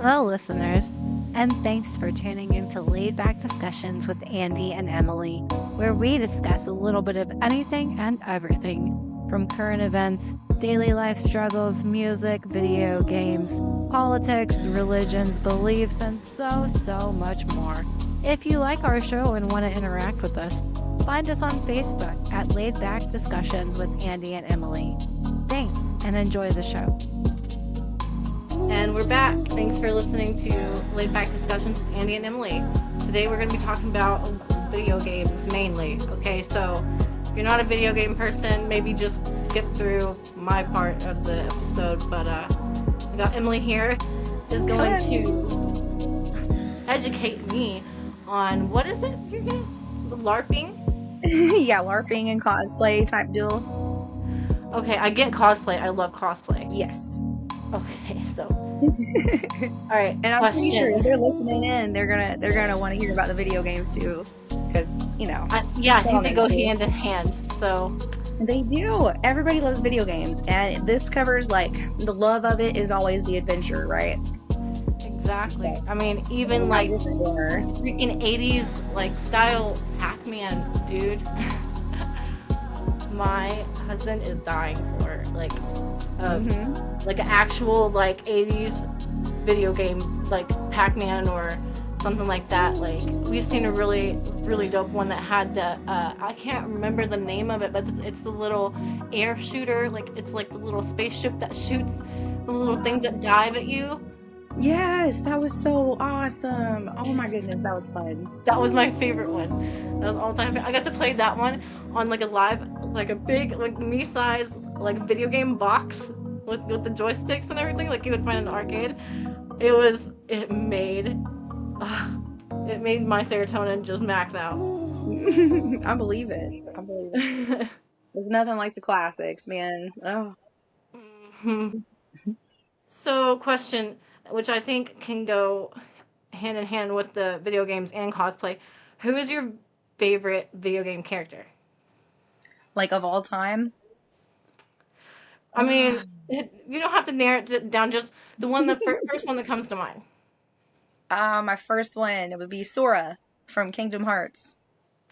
Hello, listeners, and thanks for tuning into Laidback Discussions with Andi and Emily, where we discuss a little bit of anything and everything, from current events, daily life struggles, music, video games, politics, religions, beliefs, and so much more. If you like our show and want to interact with us, find us on Facebook at Laidback Discussions with Andi and Emily. Thanks, and enjoy the show. And we're back. Thanks for listening to Laidback Discussions with Andi and Emily. Today we're going to be talking about video games mainly. Okay, so if you're not a video game person, maybe just skip through my part of the episode. But I got Emily here is going to educate me on what is it you're getting? LARPing? Yeah, LARPing and cosplay type deal. Okay, I get cosplay. I love cosplay. Yes. Okay, so all right. And I'm pretty sure if they're listening in, they're gonna want to hear about the video games too, because I think they go hand in hand. So they do. Everybody loves video games, and this covers like the love of it is always the adventure, right? Exactly. I mean, even like freaking 80s like style Pac-Man, dude. My husband is dying for like an actual like 80s video game like Pac-Man or something like that. Like we've seen a really dope one that had the I can't remember the name of it, but it's the little air shooter. Like it's like the little spaceship that shoots the little things that dive at you. Yes, that was so awesome. Oh my goodness, that was fun. That was my favorite one. That was all time. I got to play that one on like a big like me size like video game box with the joysticks and everything like you would find in the arcade. It made my serotonin just max out. I believe it. There's nothing like the classics, man. Oh. Mm-hmm. So, question, which I think can go hand in hand with the video games and cosplay. Who is your favorite video game character? Like of all time? I mean, you don't have to narrow it down, just the first one that comes to mind. My first one, it would be Sora from Kingdom Hearts.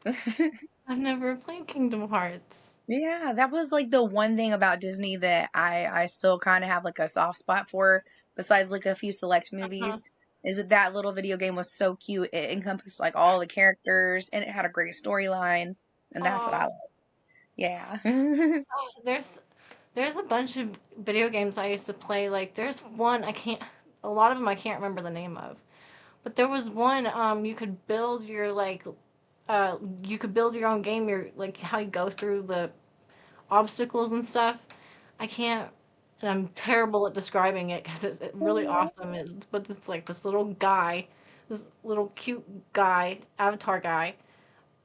I've never played Kingdom Hearts. Yeah, that was like the one thing about Disney that I still kind of have like a soft spot for, besides like a few select movies, is that little video game was so cute. It encompassed like all the characters and it had a great storyline, and that's what I love. Yeah. There's a bunch of video games I used to play. Like there's one a lot of them I can't remember the name of, but there was one you could build your you could build your own game. Your like how you go through the obstacles and stuff. And I'm terrible at describing it because it's really awesome. But it's like this little guy, this little cute guy, avatar guy.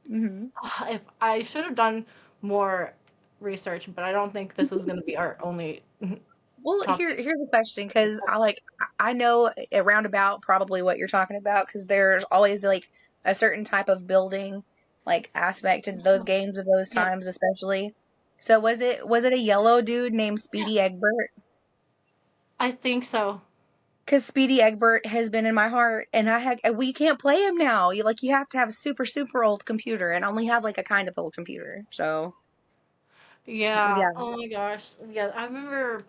Mm-hmm. If I should have done more research, but I don't think this is going to be our only. Well, here's the question, because I know around about probably what you're talking about, because there's always like a certain type of building like aspect to those games of those times, especially. So was it a yellow dude named Speedy Egbert? I think so. Because Speedy Egbert has been in my heart, and we can't play him now. You have to have a super old computer, and only have like a kind of old computer. So yeah. Oh my gosh. Yeah, I remember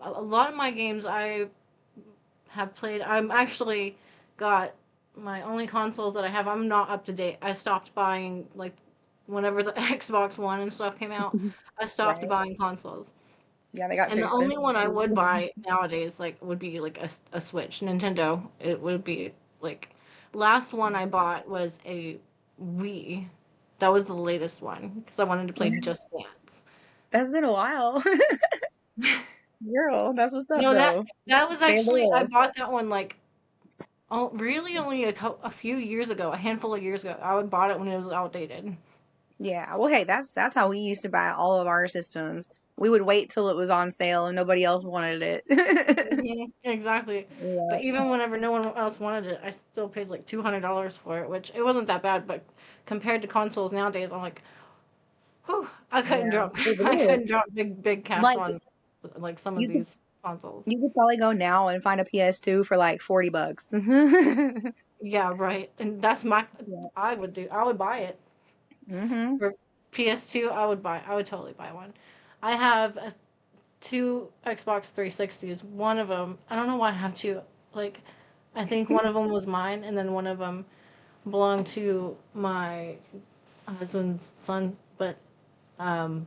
a lot of my games I have played. I'm actually got my only consoles that I have. I'm not up to date. I stopped buying like whenever the Xbox One and stuff came out. I stopped buying consoles. Yeah, they got too expensive. And the only one I would buy nowadays like would be like a Switch, Nintendo. It would be like last one I bought was a Wii. That was the latest one because I wanted to play Just Dance. That's been a while. Girl, that's what's up, though. That was actually, I bought that one like, really only a few years ago, a handful of years ago. I bought it when it was outdated. Yeah, well, hey, that's how we used to buy all of our systems. We would wait till it was on sale and nobody else wanted it. Yes, exactly. Yeah. But even whenever no one else wanted it, I still paid like $200 for it, which it wasn't that bad. But compared to consoles nowadays, I'm like, whew, I couldn't drop big cash on like some of these consoles. You could probably go now and find a PS2 for like $40. Yeah, right. And that's my. Yeah. I would buy it. Mhm. For PS2, I would totally buy one. I have two Xbox 360s. One of them, I don't know why I have two. Like, I think one of them was mine, and then one of them belonged to my husband's son. But, um,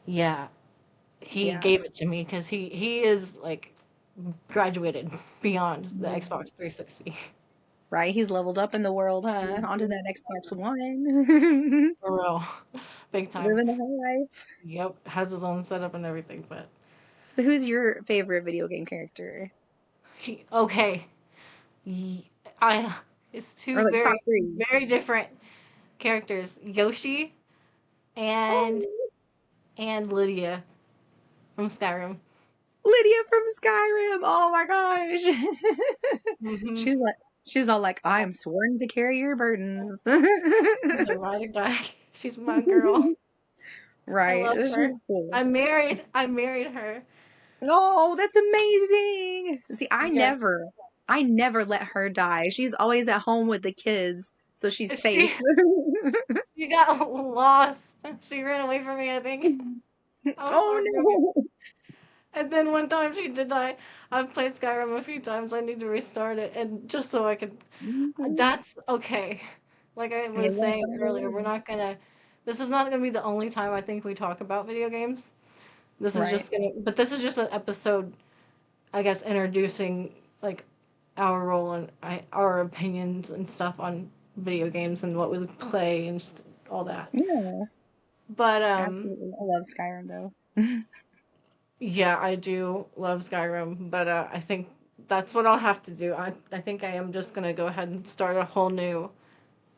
yeah, he Yeah. gave it to me because he is like graduated beyond the Xbox 360. Right. He's leveled up in the world, huh? Onto that Xbox One. For real. Big time. Living the high life. Yep. Has his own setup and everything, but So who's your favorite video game character? okay. Ye- I it's Or two like top three? very different characters, Yoshi and Oh, Lydia from Skyrim. Lydia from Skyrim. Oh my gosh. Mm-hmm. She's like she's all like, I am sworn to carry your burdens. She's a ride or die. She's my girl. I Right. love She's her. cool. I married her. Oh, that's amazing. See, Yes. I never let her die. She's always at home with the kids, so she's safe. She she got lost. She ran away from me, I think. I was heartbroken. Oh And then one time she did die. I've played Skyrim a few times. I need to restart it, and just so I can. no. That's okay. Like I It was won't saying go earlier, we're away. not gonna. This is not gonna be the only time I think we talk about video games. This is Right. just gonna. But this is just an episode, I guess, introducing like our role and our opinions and stuff on video games and what we play and just all that. Yeah, But absolutely. I love Skyrim though. yeah, I do love Skyrim, but I think that's what I'll have to do. I think I am just gonna go ahead and start a whole new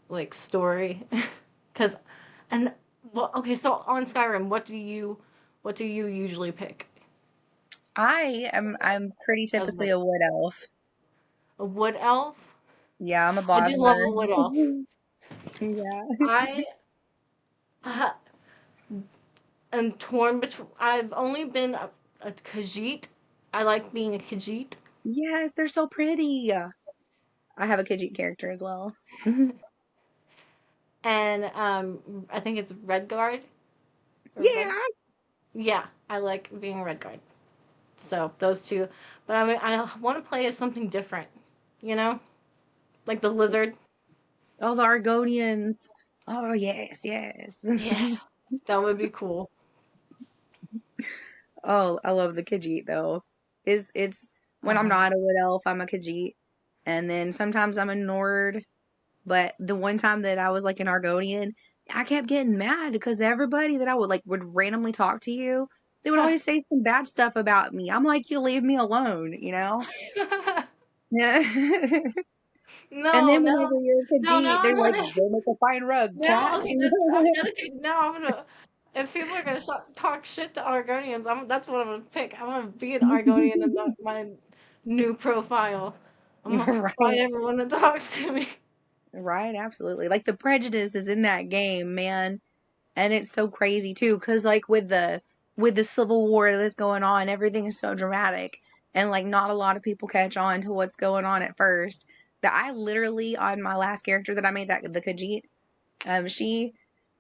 like story, cause and well, okay, so on Skyrim, what do you usually pick? I'm pretty As typically what? a wood elf. A wood elf? Yeah, I'm a I do love Bosmer. a wood elf. Yeah. I uh, am torn between. I've only been a Khajiit. I like being a Khajiit. Yes, they're so pretty. I have a Khajiit character as well. And I think it's Redguard or Red. Yeah. Yeah, I like being a Redguard. So those two, but I mean, I want to play as something different, you know, like the lizard. Oh, the Argonians. Oh, yes, yes. Yeah, that would be cool. Oh, I love the Khajiit though. It's when I'm Uh-huh. not a wood elf, I'm a Khajiit, and then sometimes I'm a Nord. But the one time that I was like an Argonian, I kept getting mad because everybody that I would randomly talk to you, they would always say some bad stuff about me. I'm like, you leave me alone, you know? Yeah. And No, then no, whenever you're a no, no. Khajiit, I they're like, want to. go make a fine rug, Now, cat. okay, I'm dedicated. Now I'm gonna. If people are gonna talk shit to Argonians, that's what I'm gonna pick. I'm gonna be an Argonian in my new profile. I'm gonna fight Right. everyone that talks to me. Right, absolutely. Like the prejudice is in that game, man. And it's so crazy too, because like with the civil war that's going on, everything is so dramatic, and like not a lot of people catch on to what's going on at first. That I literally on my last character that I made, that the Khajiit, she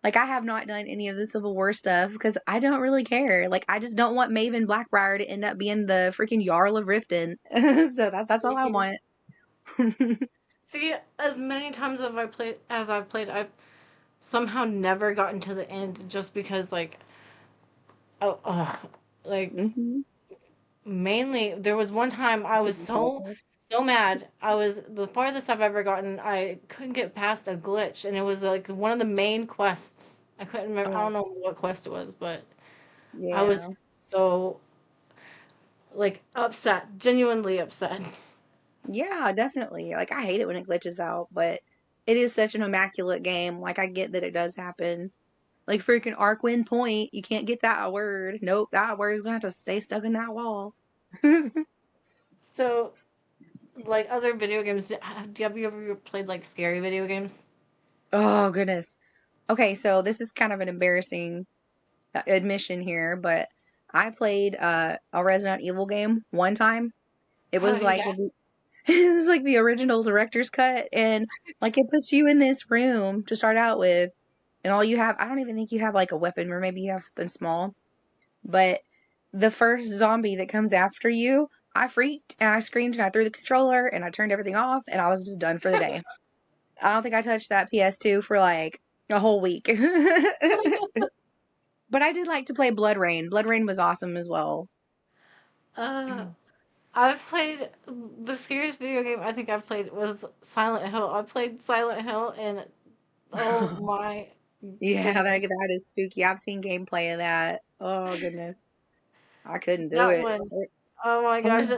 like I have not done any of the Civil War stuff because I don't really care. Like I just don't want Maven Blackbriar to end up being the freaking Jarl of Riften. So that's all I want. See, as many times as I've played, I've somehow never gotten to the end just because oh, like Hmm. mainly there was one time I was so mad. I was the farthest I've ever gotten. I couldn't get past a glitch, and it was like one of the main quests. I couldn't remember. I Oh don't know what quest it was, but I yeah. was so like upset, genuinely upset. Yeah, definitely. Like I hate it when it glitches out, but it is such an immaculate game. Like I get that it does happen. Like freaking Arcwind Point, you can't get that word. Nope, that word is gonna have to stay stuck in that wall. So, like other video games, have you ever played like scary video games? Oh goodness. Okay, so this is kind of an embarrassing admission here, but I played a Resident Evil game one time. It Oh was like yeah. it was like the original director's cut, and like it puts you in this room to start out with, and all you have, I don't even think you have like a weapon, or maybe you have something small, but the first zombie that comes after you, I freaked and I screamed and I threw the controller and I turned everything off and I was just done for the day. I don't think I touched that PS2 for like a whole week. But I did like to play Blood Rain. Blood Rain was awesome as well. Uh, I've played the scariest video game I think I've played was Silent Hill. I played Silent Hill and oh my Yeah, goodness. that is spooky. I've seen gameplay of that. Oh goodness. I couldn't do That it. one. Oh my gosh.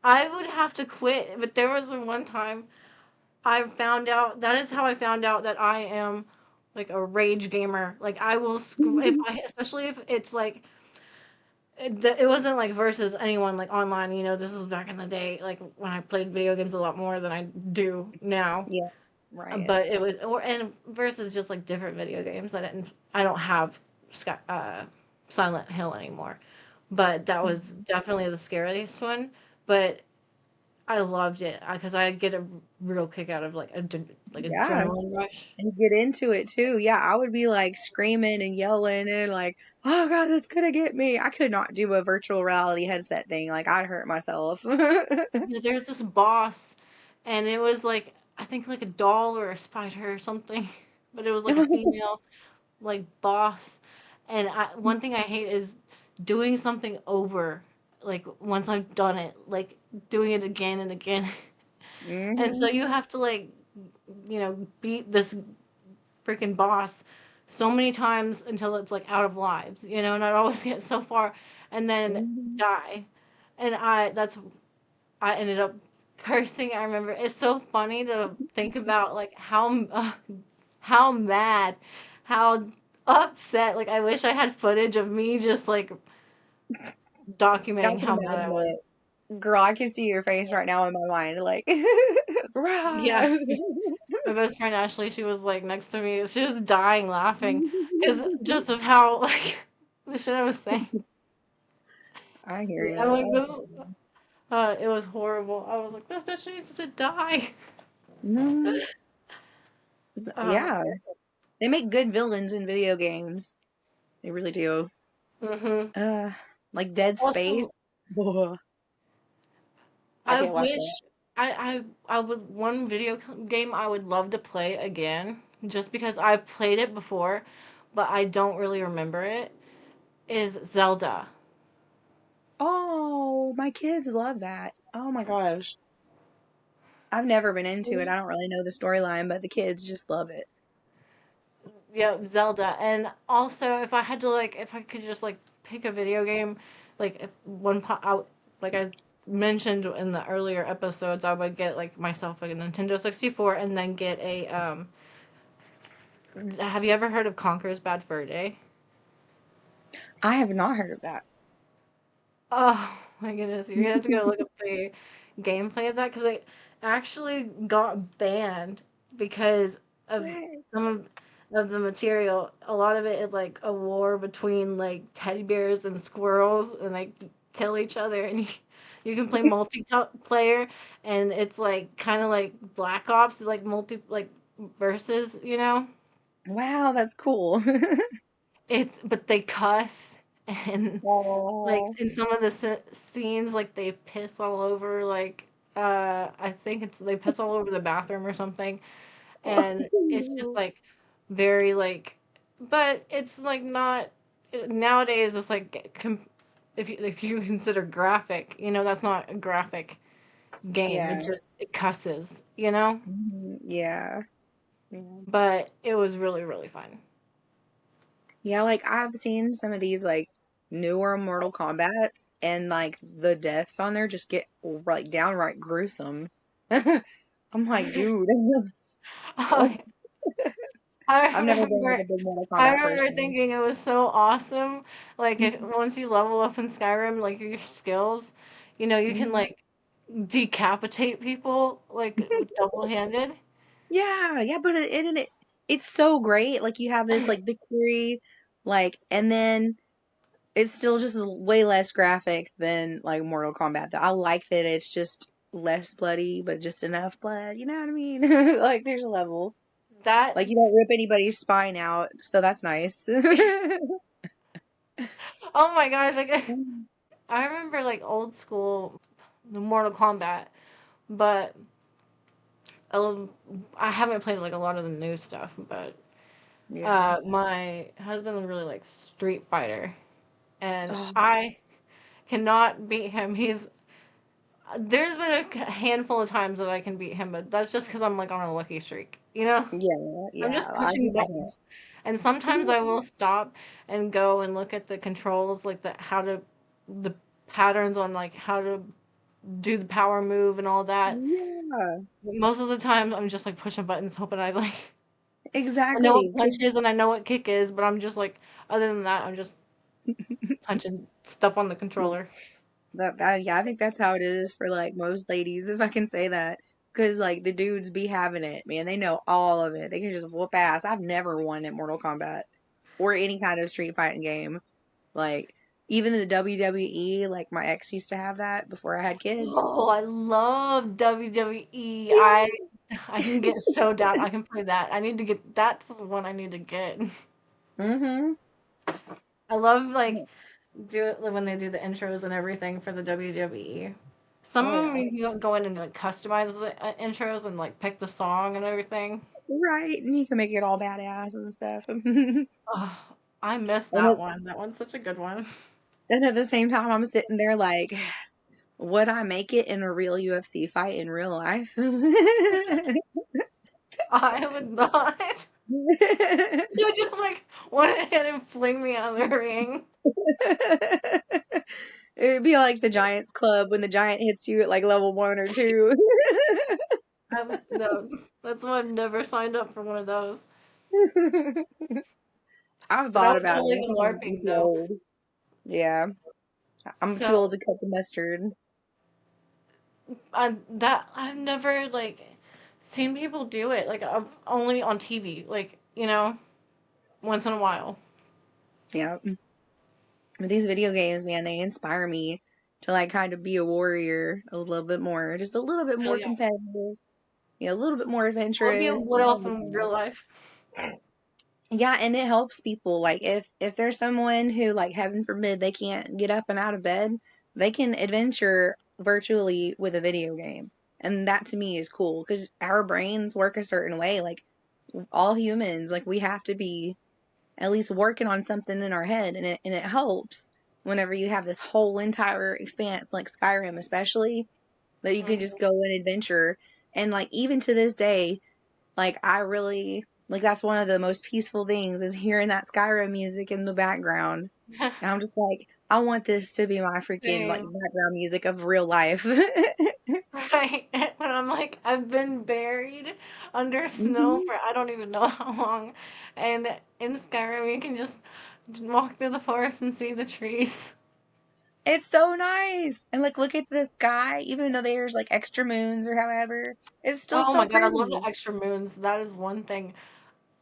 I would have to quit, but there was one time I found out that is how I found out that I am like a rage gamer. Like I will if I especially if it's like it wasn't like versus anyone like online, this was back in the day like when I played video games a lot more than I do now. Yeah, right. But it was and versus just like different video games. I don't have Silent Hill anymore. But that was definitely the scariest one. But I loved it because I get a real kick out of like like Yeah. adrenaline rush. And get into it too. Yeah, I would be like screaming and yelling and like, oh God, that's gonna get me. I could not do a virtual reality headset thing. Like I'd hurt myself. Yeah, there's this boss, and it was like I think like a doll or a spider or something, but it was like a female like boss. And one thing I hate is doing something over, like once I've done it, like doing it again and again. And so Hmm. you have to like beat this freaking boss so many times until it's like out of lives, and I'd always get so far and then Hmm. die. And I ended up cursing. I remember it's so funny to think about like how mad, how upset. Like I wish I had footage of me just like I documenting can how mad I imagine was. it. Girl, I can see your face right now in my mind. Like, Yeah, rah. my best friend Ashley, she was like next to me. She was dying laughing because just of how like the shit I was saying. I hear I'm you. like this. It was horrible. I was like, this bitch needs to die. Mhm. Uh, Yeah, they make good villains in video games. They really do. hmm Uh, like Dead Space. Also, Ugh, I I can't watch wish that. I would one game I would love to play again, just because I've played it before, but I don't really remember it, is Zelda. Oh, my kids love that. Oh my gosh. I've never been into it. I don't really know the storyline, but the kids just love it. Yeah, Zelda. And also, if I could just like pick a video game, like if like I mentioned in the earlier episodes, I would get like myself like a Nintendo 64 and then get a Have you ever heard of Conker's Bad Fur Day? I have not heard of that. Oh my goodness, you're gonna have to go look up the gameplay of that because it actually got banned because of What? some of the material. A lot of it is like a war between like teddy bears and squirrels, and they kill each other, and you can play multiplayer, and it's like kind of like Black Ops, like multi versus, Wow, that's cool. It's but they cuss and like Oh. in some of the scenes, like they piss all over, like I think it's they piss all over the bathroom or something, and it's just like very like, but it's like not nowadays. It's like if you consider graphic, that's not a graphic game. Yeah. It cusses. Mhm. Yeah. Yeah. But it was really really fun. Yeah, like I've seen some of these like newer Mortal Kombats and like the deaths on there just get like downright gruesome. I'm like, dude, Oh, I I've never been like remember a big Mortal I Kombat remember person. thinking it was so awesome. Like if once you level up in Skyrim, like your skills, you can Mhm. like decapitate people like double-handed. Yeah, yeah, but it's so great. Like you have this like victory, like, and then it's still just way less graphic than like Mortal Kombat. Though I like that it's just less bloody, but just enough blood. You know what I mean? Like there's a level. That Like you don't rip anybody's spine out, so that's nice. oh my gosh, like I remember like old school the Mortal Kombat, but um, I haven't played like a lot of the new stuff, but Yeah. my husband really likes Street Fighter, and Oh, I cannot beat him. He's there's been a handful of times that I can beat him, but that's just because I'm like on a lucky streak, you know? yeah, I'm yeah. just I pushing get that. buttons. And sometimes I will stop and go and look at the controls, like the patterns on like how to do the power move and all that. Yeah, Most of the time, I'm just like pushing buttons, hoping I like I know exactly. what punch is and I know what kick is, but I'm just like other than that, I'm just punching stuff on the controller. Yeah, I think that's how it is for like most ladies, if I can say that. Because like the dudes be having it, man. They know all of it. They can just whoop ass. I've never won at Mortal Kombat or any kind of street fighting game. Like even the WWE, like my ex used to have that before I had kids. Oh, I love WWE. Yeah. I can get so down. I can play that. I need to get that's the one I need to get. Mm-hmm. I love like do it when they do the intros and everything for the WWE. Some Oh of them yeah. you can go in and like customize the intros and like pick the song and everything. Right. And you can make it all badass and stuff. Oh, I miss And that one. That one's such a good one. at the same time, I'm sitting there like, would I make it in a real UFC fight in real life? I would not. You would just like went ahead and fling me out of the ring. It'd be like the Giants Club when the giant hits you at like level 1 or 2. I would no. That's why I've never signed up for one of those. I've But I thought would about it. totally I go think I'm LARPing too though. old. Yeah, I'm too So old to cut the mustard. I've never like seen people do it. Like I've only on TV. Like you know, once in a while. Yeah, but these video games, man, they inspire me to like kind of be a warrior a little bit more, just a little bit Hell more yeah. competitive, a little bit more Oblivion adventurous. would help in real life. Yeah, and it helps people. Like if there's someone who like heaven forbid they can't get up and out of bed, they can adventure virtually with a video game. And that to me is cool because our brains work a certain way. Like all humans, like we have to be at least working on something in our head and it helps whenever you have this whole entire expanse like Skyrim especially that you can just Mhm. go and adventure. And like even to this day, like I really like that's one of the most peaceful things is hearing that Skyrim music in the background. And I'm just like, I want this to be my freaking like Same. background music of real life. Right. When I'm like, I've been buried under snow Mhm. for I don't even know how long. And in Skyrim, you can just walk through the forest and see the trees. It's so nice. And like look at the sky, even though there's like extra moons or however, it's still Oh so my God, I love the pretty. extra moons. That is one thing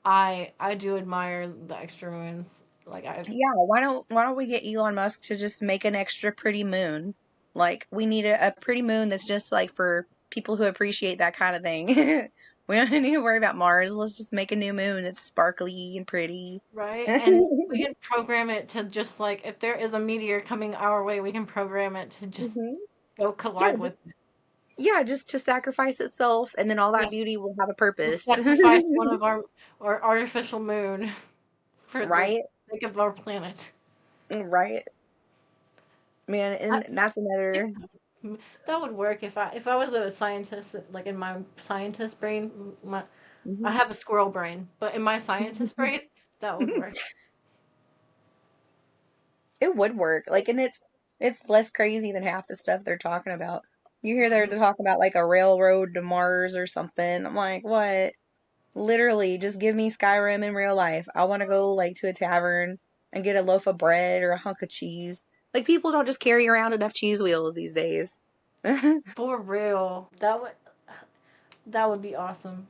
I do admire the extra moons. Like I Yeah, why don't we get Elon Musk to just make an extra pretty moon? Like we need a pretty moon that's just like for people who appreciate that kind of thing. We don't need to worry about Mars. Let's just make a new moon that's sparkly and pretty. right? And we can program it to just like if there is a meteor coming our way, we can program it to just Hmm. go Yeah, collide with it. just to sacrifice itself, and then all that Yes. beauty will have a We'll purpose. sacrifice one of our artificial moon for the Right? sake of our planet. Right, man. I And that's think another. that would work if I was a scientist, like in my scientist brain, I Mhm. have a squirrel brain, but in my scientist brain, that would work. It would work. Like, and it's less crazy than half the stuff they're talking about. You hear they're Mhm. talking about like a railroad to Mars or something. I'm like, what? Literally, just give me Skyrim in real life. I want to go like to a tavern and get a loaf of bread or a hunk of cheese. Like people don't just carry around enough cheese wheels these days. For real, that would be awesome.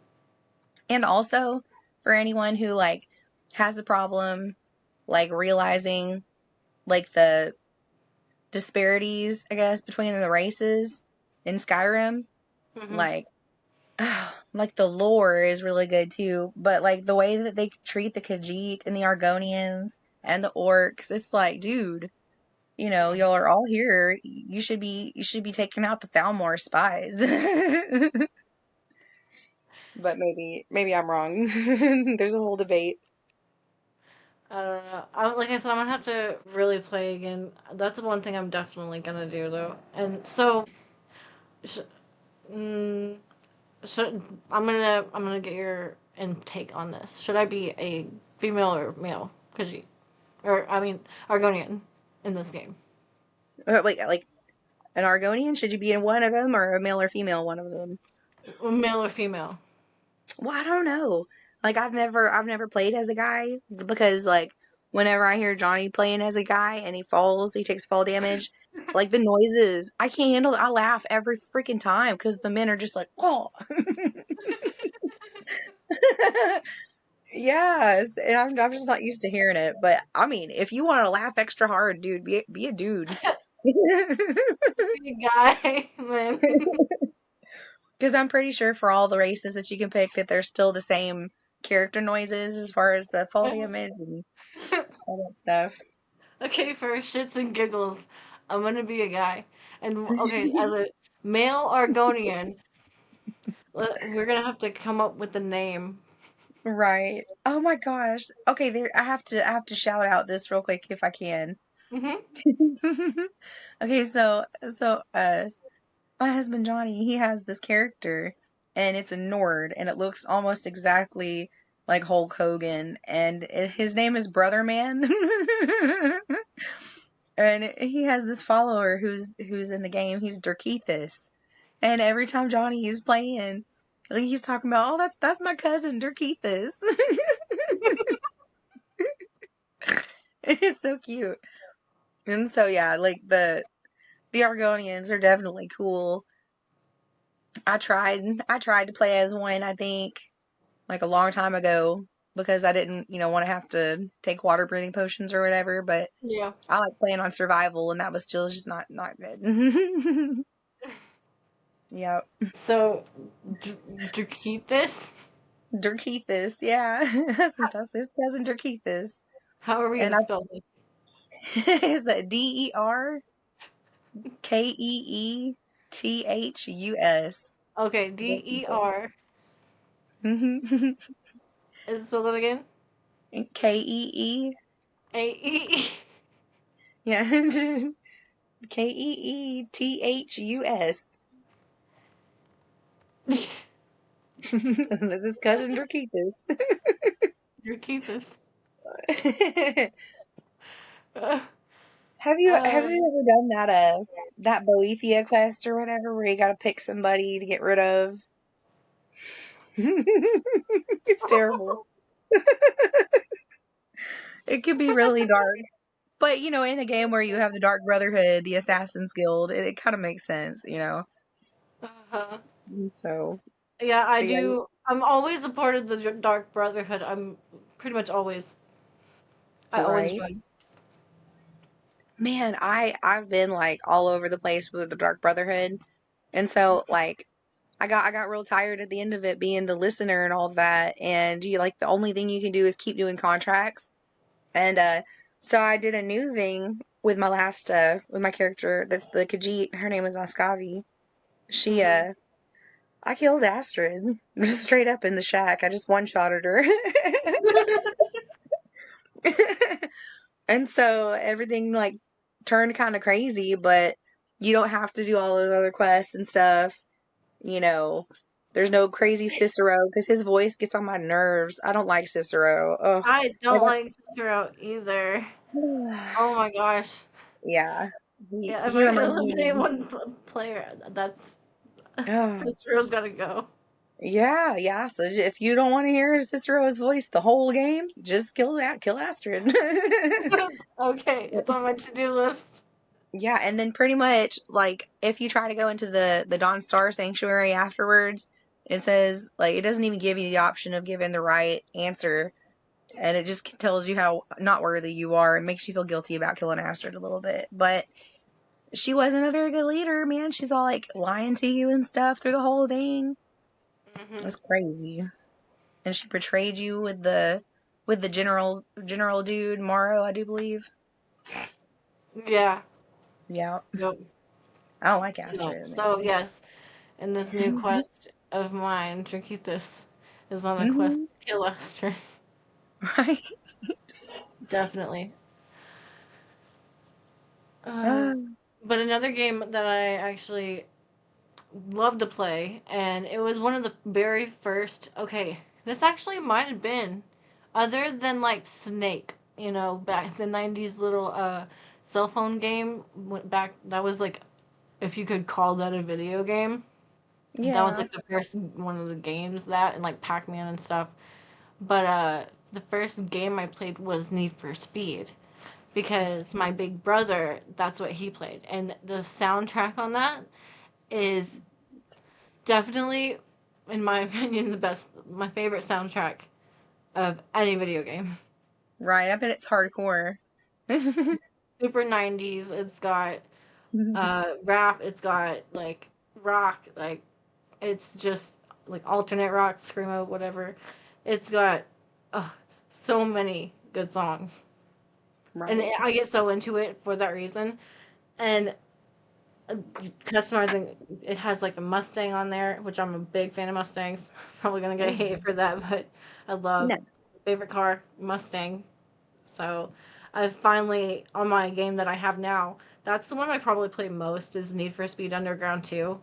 And also for anyone who like has a problem like realizing like the disparities, I guess, between the races in Skyrim. Like, like the lore is really good too, but like the way that they treat the Khajiit and the Argonians and the orcs, it's like, dude, y'all are all here. You should be taking out the Thalmor spies. But maybe I'm wrong. There's a whole debate. I don't know. Like I said, I'm gonna have to really play again. That's the one thing I'm definitely gonna do though. And so, sh- mm, should I'm gonna get your intake on this. Should I be a female or male? Or I mean Argonian in this game? Wait, like an Argonian? Should you be in one of them or a male or female one of them? Male or female? Well, I don't know. Like I've never played as a guy because like whenever I hear Johnny playing as a guy and he falls, he takes fall damage. Like the noises, I can't handle it. I laugh every freaking time because the men are just like, oh. Yes, and I'm just not used to hearing it. But I mean, if you want to laugh extra hard, dude, be a dude. Be a guy, man. Because I'm pretty sure for all the races that you can pick that they're still the same character noises as far as the fall damage and all that stuff. Okay, for shits and giggles, I'm gonna be a guy. And okay, as a male Argonian, we're gonna have to come up with a name. Right. Oh my gosh. Okay, there I have to shout out this real quick if I can. Mhm. Okay, so my husband Johnny, he has this character and it's a Nord and it looks almost exactly like Hulk Hogan and his name is Brother Man. And he has this follower who's in the game. He's Dirkethis. And every time Johnny is playing, like he's talking about, oh, that's my cousin Dirkethis. It's so cute. And so yeah, like the Argonians are definitely cool. I tried to play as one, I think, like a long time ago because I didn't, want to have to take water breathing potions or whatever, but Yeah. I like playing on survival and that was still just not good. Yep. So, Drakethis? Dirkethis, yeah. That's his cousin Dirkethis. How are we And gonna spell this? it's a DerKeethus. Okay, DER. Spell it again. Kee. AE. Yeah. Keethus. This is cousin Dirkethis. Drakethis. Have you ever Uh, done that Boethia quest or whatever where you gotta pick somebody to get rid of? It's terrible. It can be really dark. But in a game where you have the Dark Brotherhood, the Assassin's Guild, it kind of makes sense. uh-huh. So, Yeah, I but yeah, do. I'm always a part of the Dark Brotherhood. I'm pretty much always. I always right. join. Man, I've been like all over the place with the Dark Brotherhood. And so like I got real tired at the end of it being the listener and all that. And you like the only thing you can do is keep doing contracts. And so I did a new thing with my last with my character, that's the Khajiit. Her name is Askavi. She Hmm. I killed Astrid just straight up in the shack. I just one-shotted her. And so everything like turned kind of crazy, but you don't have to do all those other quests and stuff. You know, there's no crazy Cicero because his voice gets on my nerves. I don't like Cicero. Ugh. I Like don't like Cicero either. Oh my gosh. yeah, he Yeah, if he I could reminds eliminate me. one player, that's Oh, Cicero's gotta go. yeah, yeah. So if you don't want to hear Cicero's voice the whole game, just kill Astrid. Okay, it's on my to-do list. Yeah, and then pretty much like if you try to go into the Dawn Star Sanctuary afterwards, it says like it doesn't even give you the option of giving the right answer. And it just tells you how not worthy you are. It makes you feel guilty about killing Astrid a little bit. But she wasn't a very good leader, man. She's all like lying to you and stuff through the whole thing. It's crazy. And she betrayed you with the general dude, Morrow, I do believe. Yeah. Yeah. Yep. I don't like No. Astrid, So man. yes, in this new quest of mine, Dracuthis is on a quest Hmm. to kill Astrid. Right. Definitely. Uh, Uh, but another game that I actually love to play, and it was one of the very first. Okay, this actually might have been, other than like Snake, you know, back the '90s little cell phone game. Back that was like, if you could call that a video game. That was yeah. like the first one of the games that, and like Pac-Man and stuff. But the first game I played was Need for Speed because my big brother, that's what he played, and the soundtrack on that is definitely, in my opinion, the best, my favorite soundtrack of any video game. Right. I bet it's hardcore. Super 90s. It's got rap. It's got like rock. Like it's just like alternate rock, screamo, whatever. It's got uh, so many good songs, and Right. I get so into it for that reason. And customizing, it has like a Mustang on there, which I'm a big fan of Mustangs. Probably gonna get hate for that, but I love No. favorite car Mustang. So I've finally on my game that I have now. That's the one I probably play most is Need for Speed Underground 2.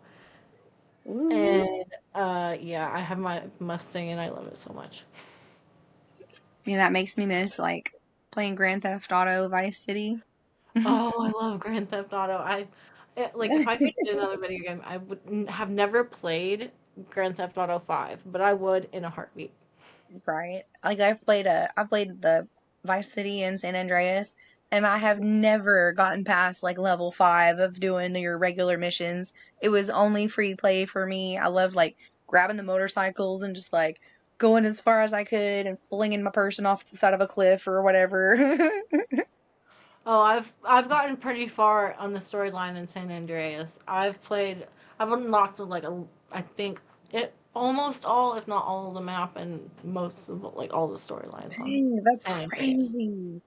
Ooh. And yeah, I have my Mustang and I love it so much. Yeah, that makes me miss like playing Grand Theft Auto Vice City. Oh, I love Grand Theft Auto. Like if I could do another video game, I would have never played Grand Theft Auto 5, but I would in a heartbeat. Right. Like I played the Vice City and San Andreas, and I have never gotten past like level 5 of doing your regular missions. It was only free play for me. I loved like grabbing the motorcycles and just like going as far as I could and flinging my person off the side of a cliff or whatever. Oh, I've gotten pretty far on the storyline in San Andreas. I've unlocked like I think it almost all, if not all of the map and most of like all the storylines on Dang, that's San Andreas. crazy.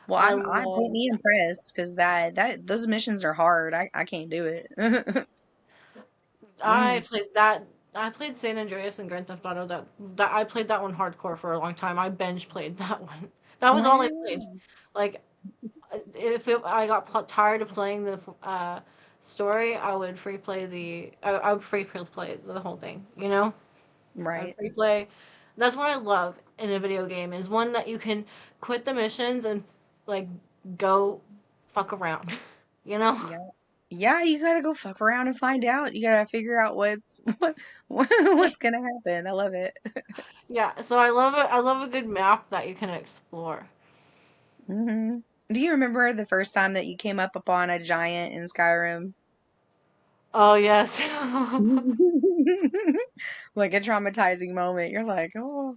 Well, I I'm love. me impressed because that those missions are hard. I can't do it. I played that. I played San Andreas and Grand Theft Auto. That I played that one hardcore for a long time. I binge played that one. That was all I played. Wow. Like I got tired of playing the story, I would free play I would free play the whole thing. You know, I would Right. free play. That's what I love in a video game is one that you can quit the missions and like go fuck around. You know? Yeah. Yeah, you gotta go fuck around and find out. You gotta figure out what's gonna happen. I love it. Yeah. So I love it. I love a good map that you can explore. Hmm. Do you remember the first time that you came up upon a giant in Skyrim? Oh yes. Like a traumatizing moment. You're like, oh,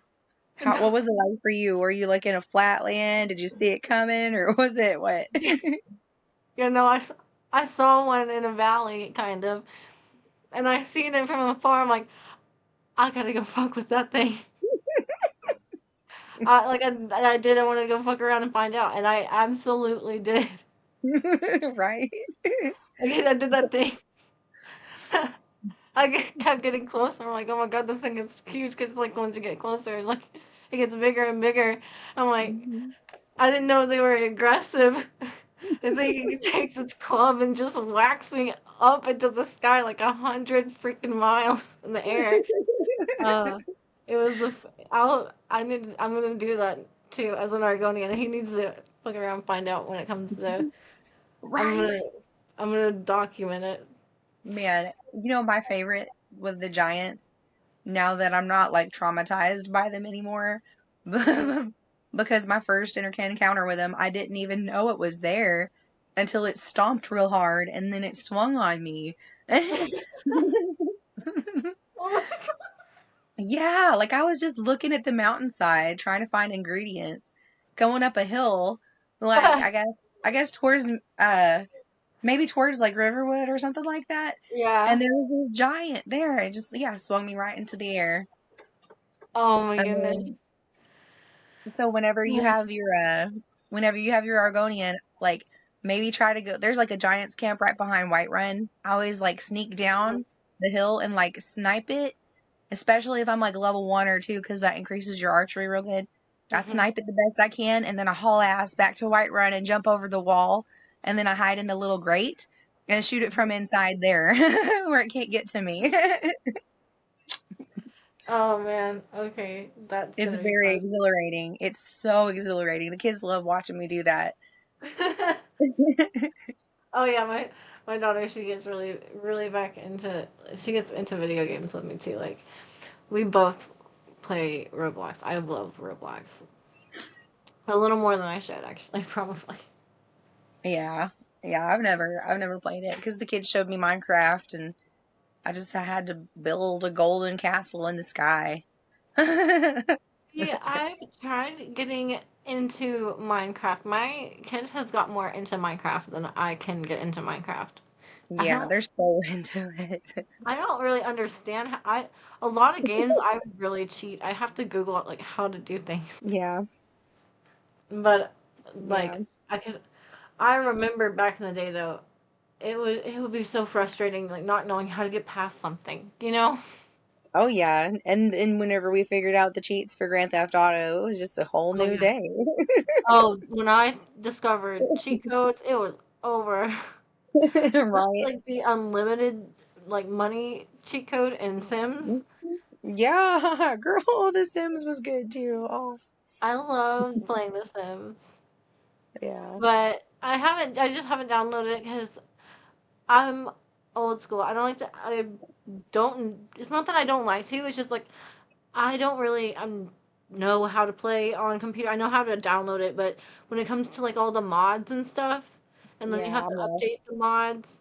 what was it like for you? Were you like in a flat land? Did you see it coming, or was it what? You know, I saw one in a valley, kind of, and I seen it from afar. I'm like, I gotta go fuck with that thing. I did. I wanted to go fuck around and find out, and I absolutely did. Right? I did that thing. I kept getting closer. I'm like, oh my god, this thing is huge. Because like once you get closer, like it gets bigger and bigger. I'm like, Mhm. I didn't know they were aggressive. The thing takes its club and just whacks me up into the sky like 100 freaking miles in the air. Uh, it was I'm gonna do that too as an Argonian. He needs to look around and find out when it comes to. I'm Right? gonna I'm gonna document it. Man, my favorite was the giants. Now that I'm not like traumatized by them anymore, because my first encounter with them, I didn't even know it was there until it stomped real hard and then it swung on me. Yeah, like I was just looking at the mountainside trying to find ingredients, going up a hill, like I guess towards maybe towards like Riverwood or something like that. Yeah. And there was this giant there. It just swung me right into the air. Oh my And goodness. then so whenever you have your Argonian, like maybe try to go there's like a giant's camp right behind Whiterun. I always like sneak down the hill and like snipe it, especially if I'm like level 1 or 2 because that increases your archery real good. I Mm-hmm. snipe it the best I can and then I haul ass back to Whiterun and jump over the wall and then I hide in the little grate and shoot it from inside there where it can't get to me. Oh man. Okay, that's It's gonna be very fun. exhilarating. It's so exhilarating. The kids love watching me do that. Oh yeah, my daughter, she gets really back into, she gets into video games with me too. Like we both play Roblox. I love Roblox a little more than I should actually, probably. Yeah. Yeah, I've never played it because the kids showed me Minecraft and I had to build a golden castle in the sky. Yeah, I've tried getting into Minecraft. My kid has got more into Minecraft than I can get into Minecraft. I Yeah, don't they're so into it. I don't really understand how, a lot of games I really cheat. I have to Google like how to do things. Yeah, But yeah. like I remember back in the day though, it would be so frustrating like not knowing how to get past something, you know? Oh yeah. And whenever we figured out the cheats for Grand Theft Auto, it was just a whole Oh new yeah. day. Oh, when I discovered cheat codes, it was over. Especially Right? like the unlimited like money cheat code in Sims. Yeah, girl, The Sims was good too. Oh, I love playing The Sims. yeah. But I just haven't downloaded it because I'm old school. I don't, it's not that I don't like to, it's just like, I don't really know how to play on computer. I know how to download it, but when it comes to like all the mods and stuff, and then you Yeah, have to I'm update lost. the mods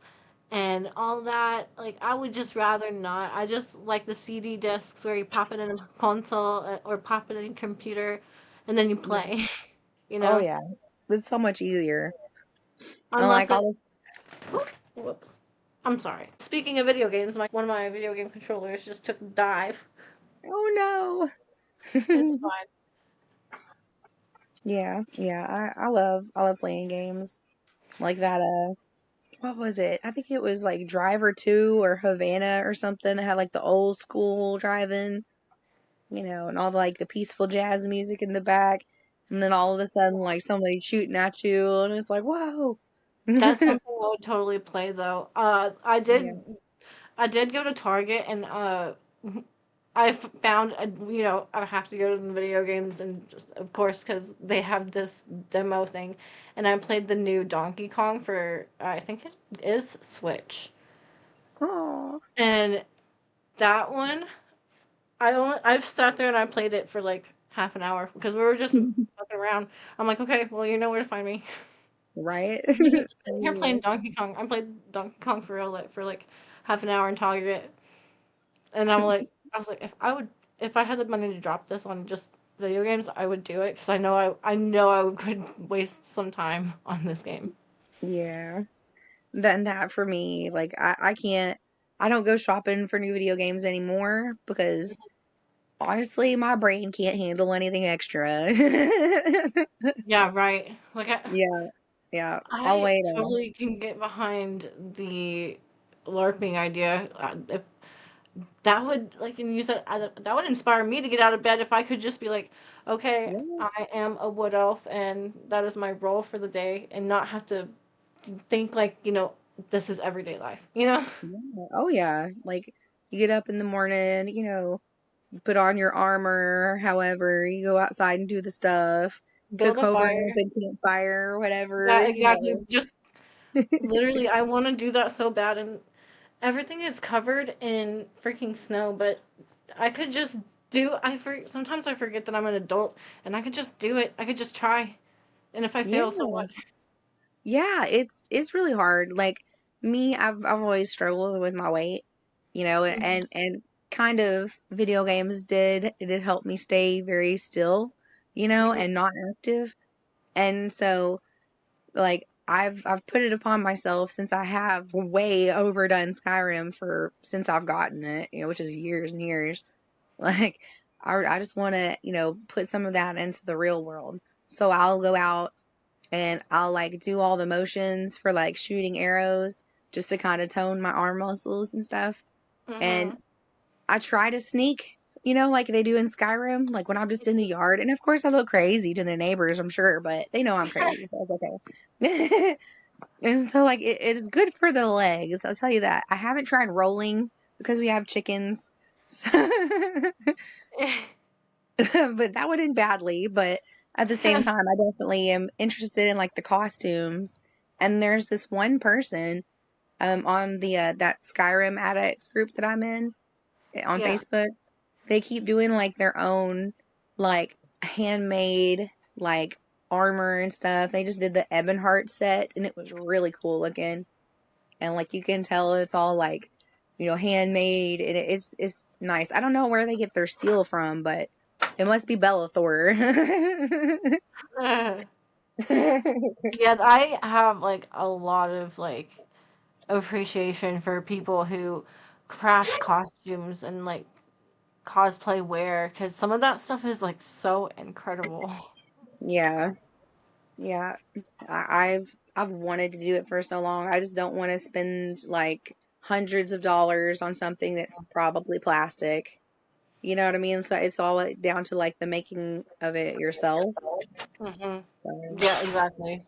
and all that, like I would just rather not. I just like the CD discs where you pop it in a console or pop it in a computer and then you Yeah. play, you Oh know? yeah. It's so much easier. I Unless like it, all whoops. I'm sorry. Speaking of video games, one of my video game controllers just took a dive. the Oh It's no. fine. Yeah, yeah. I love playing games like that. What was it? I think it was like Driver 2 or Havana or something that had like the old school driving, and all like the peaceful jazz music in the back. And then all of a sudden, like somebody shooting at you, and it's like, whoa. That's something I would totally play though. Yeah. I did go to Target and I found I have to go to the video games and just of course because they have this demo thing, and I played the new Donkey Kong for I think it is Switch, Oh. and that one I've sat there and I played it for like half an hour because we were just fucking around. I'm like, okay, well you know where to find me. Right? You're Yeah. playing Donkey Kong. I played Donkey Kong for real for like half an hour in Target, and I was like, if I had the money to drop this on just video games, I would do it because I know I could waste some time on this game. Yeah. Then that for me, like I can't I don't go shopping for new video games anymore because honestly my brain can't handle anything extra. Yeah, right. Like Yeah, yeah. I'll I wait totally can get behind the LARPing idea. If that would like and you said that would inspire me to get out of bed if I could just be like, okay, Yeah, I am a wood elf and that is my role for the day, and not have to think like this is everyday life. yeah. Oh yeah. Like you get up in the morning, you put on your armor, however, you go outside and do the stuff, Build cook a over an fire. open campfire or Yeah, whatever. exactly. Just literally, I want to do that so bad, and everything is covered in freaking snow. But I could just sometimes I forget that I'm an adult, and I could just do it. I could just try, and if I fail, so Yeah. what? Yeah, it's really hard. Like me, I've always struggled with my weight, Mhm. and kind of video games did, it did help me stay very still, and not active. And so, like, I've put it upon myself, since I have way overdone Skyrim since I've gotten it, which is years and years. Like, I just want to, put some of that into the real world. So I'll go out and I'll like do all the motions for like shooting arrows, just to kind of tone my arm muscles and stuff. And I try to sneak, like they do in Skyrim, like when I'm just in the yard. And of course, I look crazy to the neighbors, I'm sure, but they know I'm crazy, so it's okay. And so, like, it is good for the legs. I'll tell you that. I haven't tried rolling because we have chickens. But that would end badly. But at the same time, I definitely am interested in like the costumes. And there's this one person on the that Skyrim addicts group that I'm in on Facebook. They keep doing like their own like handmade like armor and stuff. They just did the Ebonheart set and it was really cool looking. And like you can tell it's all like, handmade, and it's nice. I don't know where they get their steel from, but it must be Bellathor. Yeah, I have like a lot of like appreciation for people who craft costumes and like cosplay wear, because some of that stuff is like so incredible. Yeah. Yeah. I've wanted to do it for so long. I just don't want to spend like hundreds of dollars on something that's probably plastic. You know what I mean? So it's all down to like the making of it yourself. hmm So, Yeah, exactly.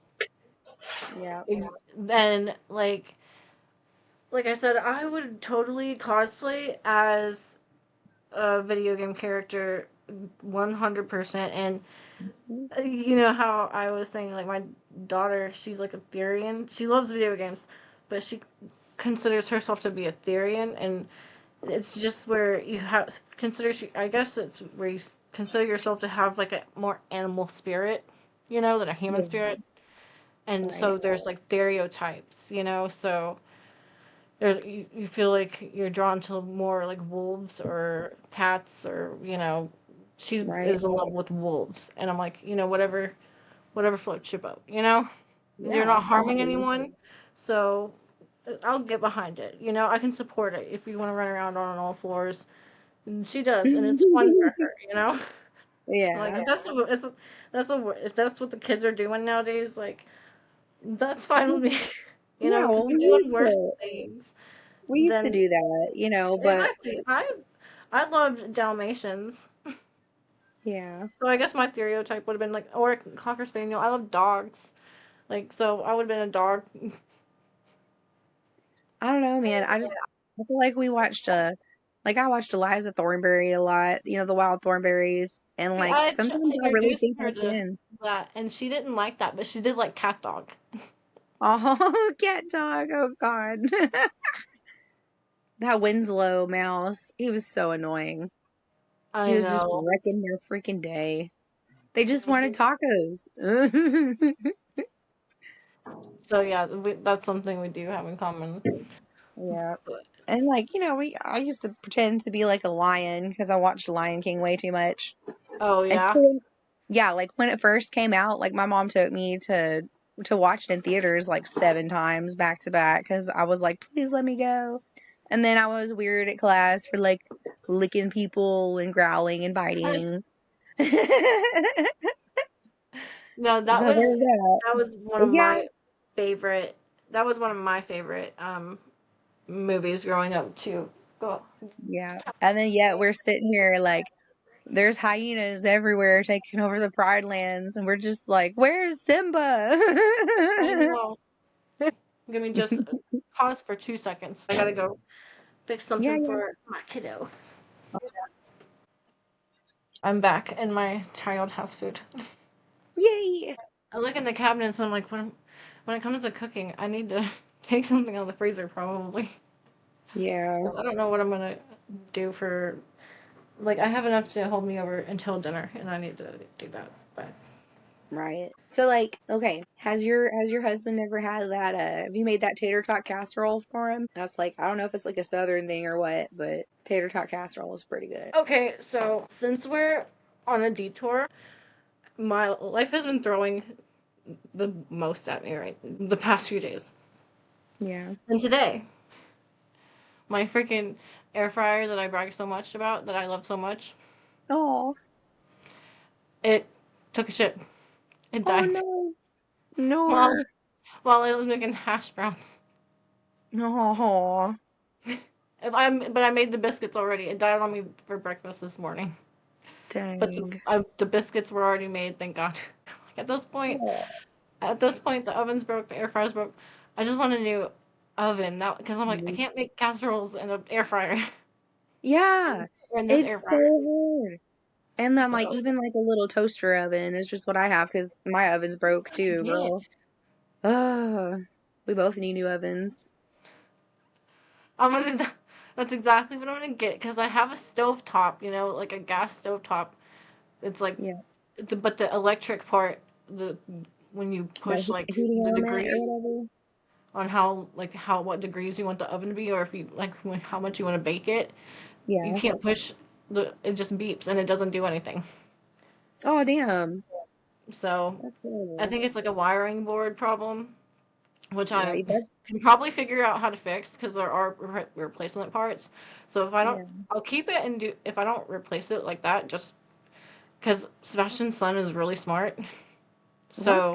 yeah. And like I said, I would totally cosplay as a video game character 100%. And you know how I was saying, like, my daughter, she's like a Therian. She loves video games, but she considers herself to be a Therian, and it's just where you have I guess it's where you consider yourself to have like a more animal spirit, than a human Yeah. spirit. And Right. so there's like stereotypes, so you feel like you're drawn to more like wolves or cats, or she Right. is in love with wolves, and I'm like, whatever floats your boat, you're Yeah, not harming absolutely. anyone, so I'll get behind it. I can support it if you want to run around on all fours, and she does, and it's fun for her. Like Yeah. if if that's what the kids are doing nowadays, like that's fine with me. Yeah, You well, could be doing worse things we used to than do that, but exactly. I loved Dalmatians, yeah. so I guess my stereotype would have been like, or a cocker spaniel. I love dogs, like so I would have been a dog. I don't know, man. I feel like I watched Eliza Thornberry a lot, the Wild Thornberries, and See, like I sometimes I really introduced think her I to can. that, and she didn't like that, but she did like cat dog. Oh, cat dog. Oh God. That Winslow mouse, he was so annoying. He I was just know. wrecking their freaking day. They just wanted tacos. So yeah, that's something we do have in common. Yeah. And like, I used to pretend to be like a lion because I watched Lion King way too much. Oh And yeah. so, yeah, like when it first came out, like my mom took me to watch it in theaters like 7 times back to back because I was like, please let me go. And then I was weird at class for like licking people and growling and biting. So No, there's that. that was one But of yeah, my favorite. That was one of my favorite movies growing up too. Go. yeah. And then yet we're sitting here like there's hyenas everywhere taking over the Pride Lands, and we're just like, where's Simba? I know. Give me just pause for 2 seconds. I gotta go fix Yeah, something yeah. for my kiddo. I'm back, and my child has food. Yay. I look in the cabinets, and I'm like, when it comes to cooking, I need to take something out of the freezer probably, Yeah. because I don't know what I'm gonna do for. Like, I have enough to hold me over until dinner, and I need to do that. But Right. So like, okay, has your husband ever had that have you made that tater tot casserole for him? That's like, I don't know if it's like a southern thing or what, but tater tot casserole is pretty good. Okay, so since we're on a detour, my life has been throwing the most at me the past few days. Yeah. And today, my freaking air fryer that I brag so much about, that I love so much, Oh. it took a shit. It Oh died no. while No. while I was making hash browns. No. But I made the biscuits already. It died on me for breakfast this morning. But Dang. the biscuits were already made, thank God. At this point, Oh. the oven's broke, the air fryer's broke. I just want a new oven now because I'm like, I can't make casseroles in an air fryer Yeah. or in this air It's so fryer. good. And then like So even like a little toaster oven is just what I have because my oven's broke what you too, get? girl. We both need new ovens. I'm gonna. That's exactly what I'm gonna get because I have a stove top, like a gas stove top. It's like, Yeah. but the electric part, the when you The push like heating the element or degrees whatever. on what degrees you want the oven to be, or if you how much you want to bake it, you Yeah. can't push it just beeps and it doesn't do anything. Oh damn. So That's I terrible. think it's like a wiring board problem, which Yeah, I that's can probably figure out how to fix because there are replacement parts. So if I don't, yeah. I'll keep it and do. If I don't replace it like that, just because Sebastian's son is really smart, Well, that's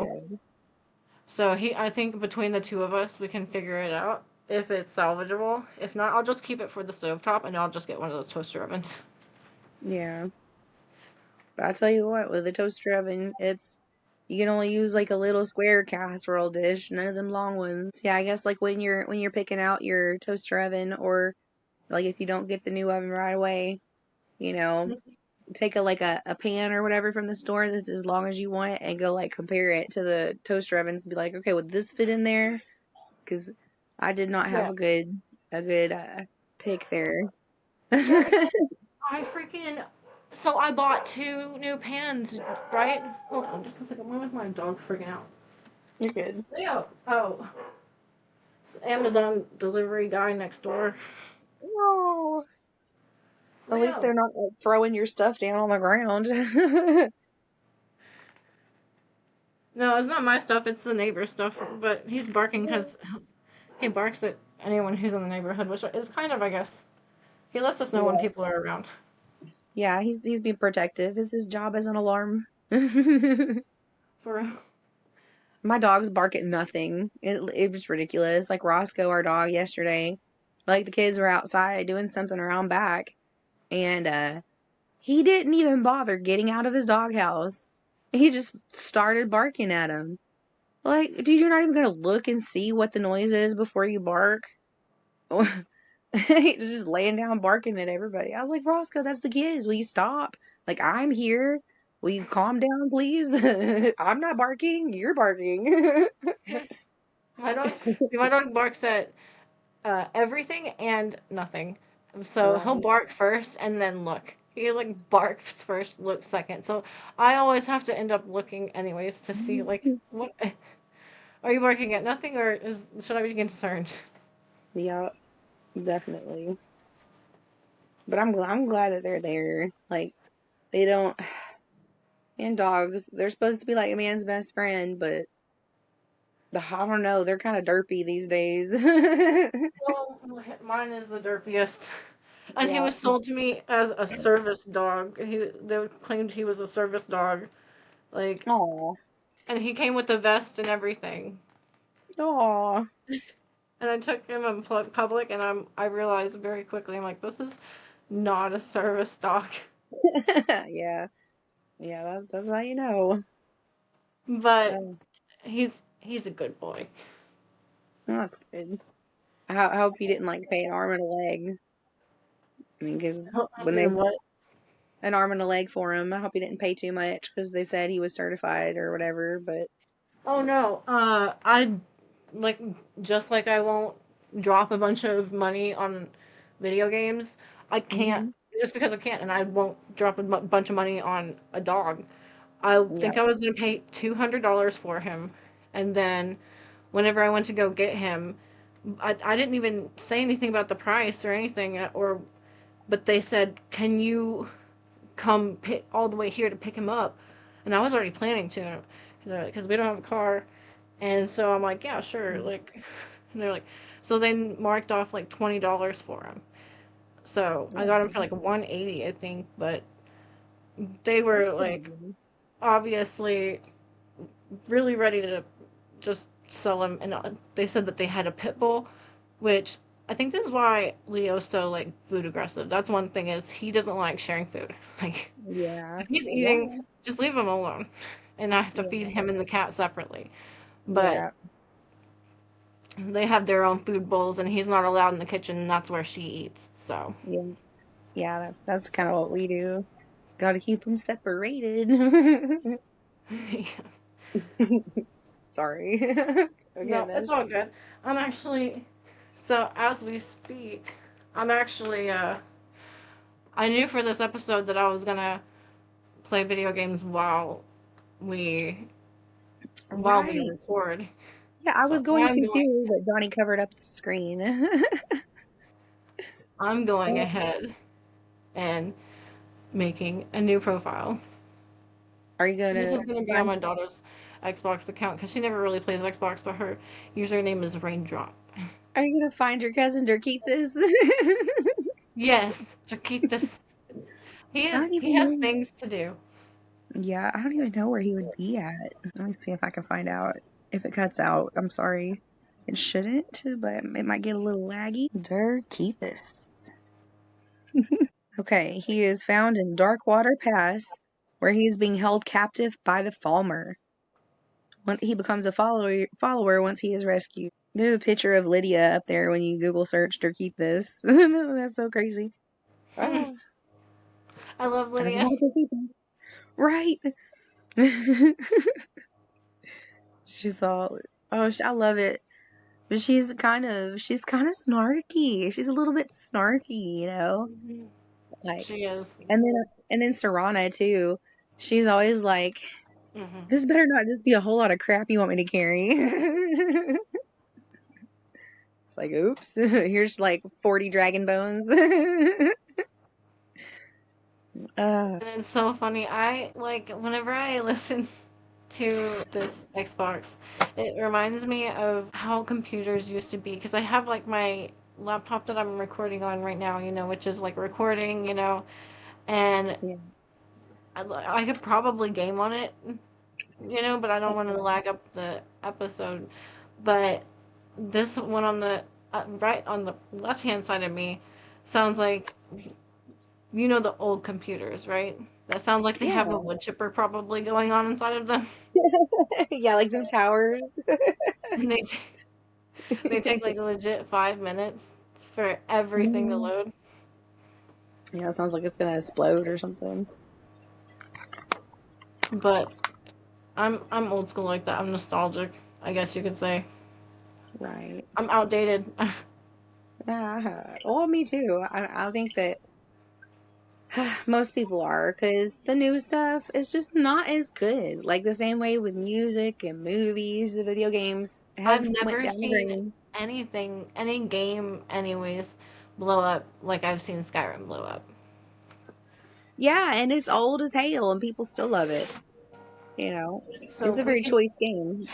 so good. I think between the two of us, we can figure it out if it's salvageable. If not, I'll just keep it for the stovetop and I'll just get one of those toaster ovens. Yeah. But I tell you what, with a toaster oven, you can only use like a little square casserole dish, none of them long ones. Yeah, I guess like when you're picking out your toaster oven or like if you don't get the new oven right away, you know, take a pan or whatever from the store that's as long as you want and go like compare it to the toaster ovens and be like, okay, would this fit in there? Because I did not have Yeah. a good pick there. Yeah, because I freaking. So I bought two new pans, right? Hold on just a second. Why was my dog freaking out? You're good. Leo! Oh. It's Amazon delivery guy next door. No. At least Leo! they're not like throwing your stuff down on the ground. No, it's not my stuff, it's the neighbor's stuff. But he's barking because he barks at anyone who's in the neighborhood, which is kind of, I guess. He lets us know when Yeah. people are around. Yeah, he's being protective. It's his job as an alarm. For My dogs bark at nothing. It was ridiculous. Like Roscoe, our dog, yesterday, like the kids were outside doing something around back, and he didn't even bother getting out of his doghouse. He just started barking at him. Like, dude, you're not even gonna look and see what the noise is before you bark. He's just laying down barking at everybody. I was like, Roscoe, that's the kids. Will you stop? Like, I'm here. Will you calm down, please? I'm not barking. You're barking. my dog barks at everything and nothing. So he'll Right. bark first and then look. He like barks first, looks second. So I always have to end up looking anyways to see like what are you barking at nothing or should I be concerned? Yeah, definitely. But I'm glad that they're there. Like, they don't. And dogs, they're supposed to be like a man's best friend, but I don't know. They're kind of derpy these days. Well, mine is the derpiest. And he Yeah. was sold to me as a service dog. They claimed he was a service dog. Like Aw. and he came with a vest and everything. Aw. And I took him in public, and I realized very quickly, I'm like, this is not a service dog. Yeah. Yeah, that's how you know. But Oh, he's a good boy. that's good. I hope you didn't like pay an arm and a leg. I mean, because I when they did what? an arm and a leg for him, I hope you didn't pay too much because they said he was certified or whatever. But Oh no. I like just like I won't drop a bunch of money on video games. I can't hmm just because I can't, and I won't drop a bunch of money on a dog. I think I was going to pay $200 for him. And then whenever I went to go get him, I didn't even say anything about the price or anything, but they said, "Can you come all the way here to pick him up?" And I was already planning to, because we don't have a car. And so I'm like, "Yeah, sure." Like, and they're like, so they marked off like $20 for him. So I got him for like 180, I think, but they were like obviously really ready to just sell him, and they said that they had a pit bull, which I think this is why Leo's so like food aggressive. That's one thing, is he doesn't like sharing food. Like, if he's eating, just leave him alone, and I have to feed him and the cat separately. But they have their own food bowls, and he's not allowed in the kitchen, and that's where she eats. So that's kind of what we do. Got to keep them separated. Sorry. No, it's all good. I'm actually, so as we speak, I'm actually, I knew for this episode that I was gonna play video games while we record. Yeah, I was going to too, but Donnie covered up the screen. I'm going ahead and making a new profile. Are you gonna? This is gonna be on my daughter's Xbox account because she never really plays Xbox, but her username is Raindrop. Are you gonna find your cousin Durkeethus? Yes, Durkeethus. He has things to do. Yeah, I don't even know where he would be at. Let me see if I can find out. If it cuts out, I'm sorry. It shouldn't, but it might get a little laggy. Durkeethus. Okay, he is found in Darkwater Pass, where he is being held captive by the Falmer. When he becomes a follower once he is rescued. There's a picture of Lydia up there when you Google search Durkeethus. That's so crazy. I love Lydia. Right. She's all, oh, I love it. But she's kind of snarky. She's a little bit snarky, you know? Like, she is. And then Serana too. She's always like, this better not just be a whole lot of crap you want me to carry. It's like, oops, here's like 40 dragon bones. And it's so funny. I like whenever I listen to this Xbox, it reminds me of how computers used to be, because I have like my laptop that I'm recording on right now, which is like recording, and I could probably game on it, but I don't want to lag up the episode. But this one on the right on the left-hand side of me sounds like, the old computers, right? That sounds like they have a wood chipper probably going on inside of them. Yeah, like them towers. And they take like legit 5 minutes for everything to load. Yeah, it sounds like it's gonna explode or something. But I'm old school like that. I'm nostalgic, I guess you could say. Right. I'm outdated. Well, me too. I think that most people are, because the new stuff is just not as good. Like the same way with music and movies, the video games I've never seen any game anyways, blow up like I've seen Skyrim blow up. Yeah, and it's old as hell and people still love it. So it's a very choice game.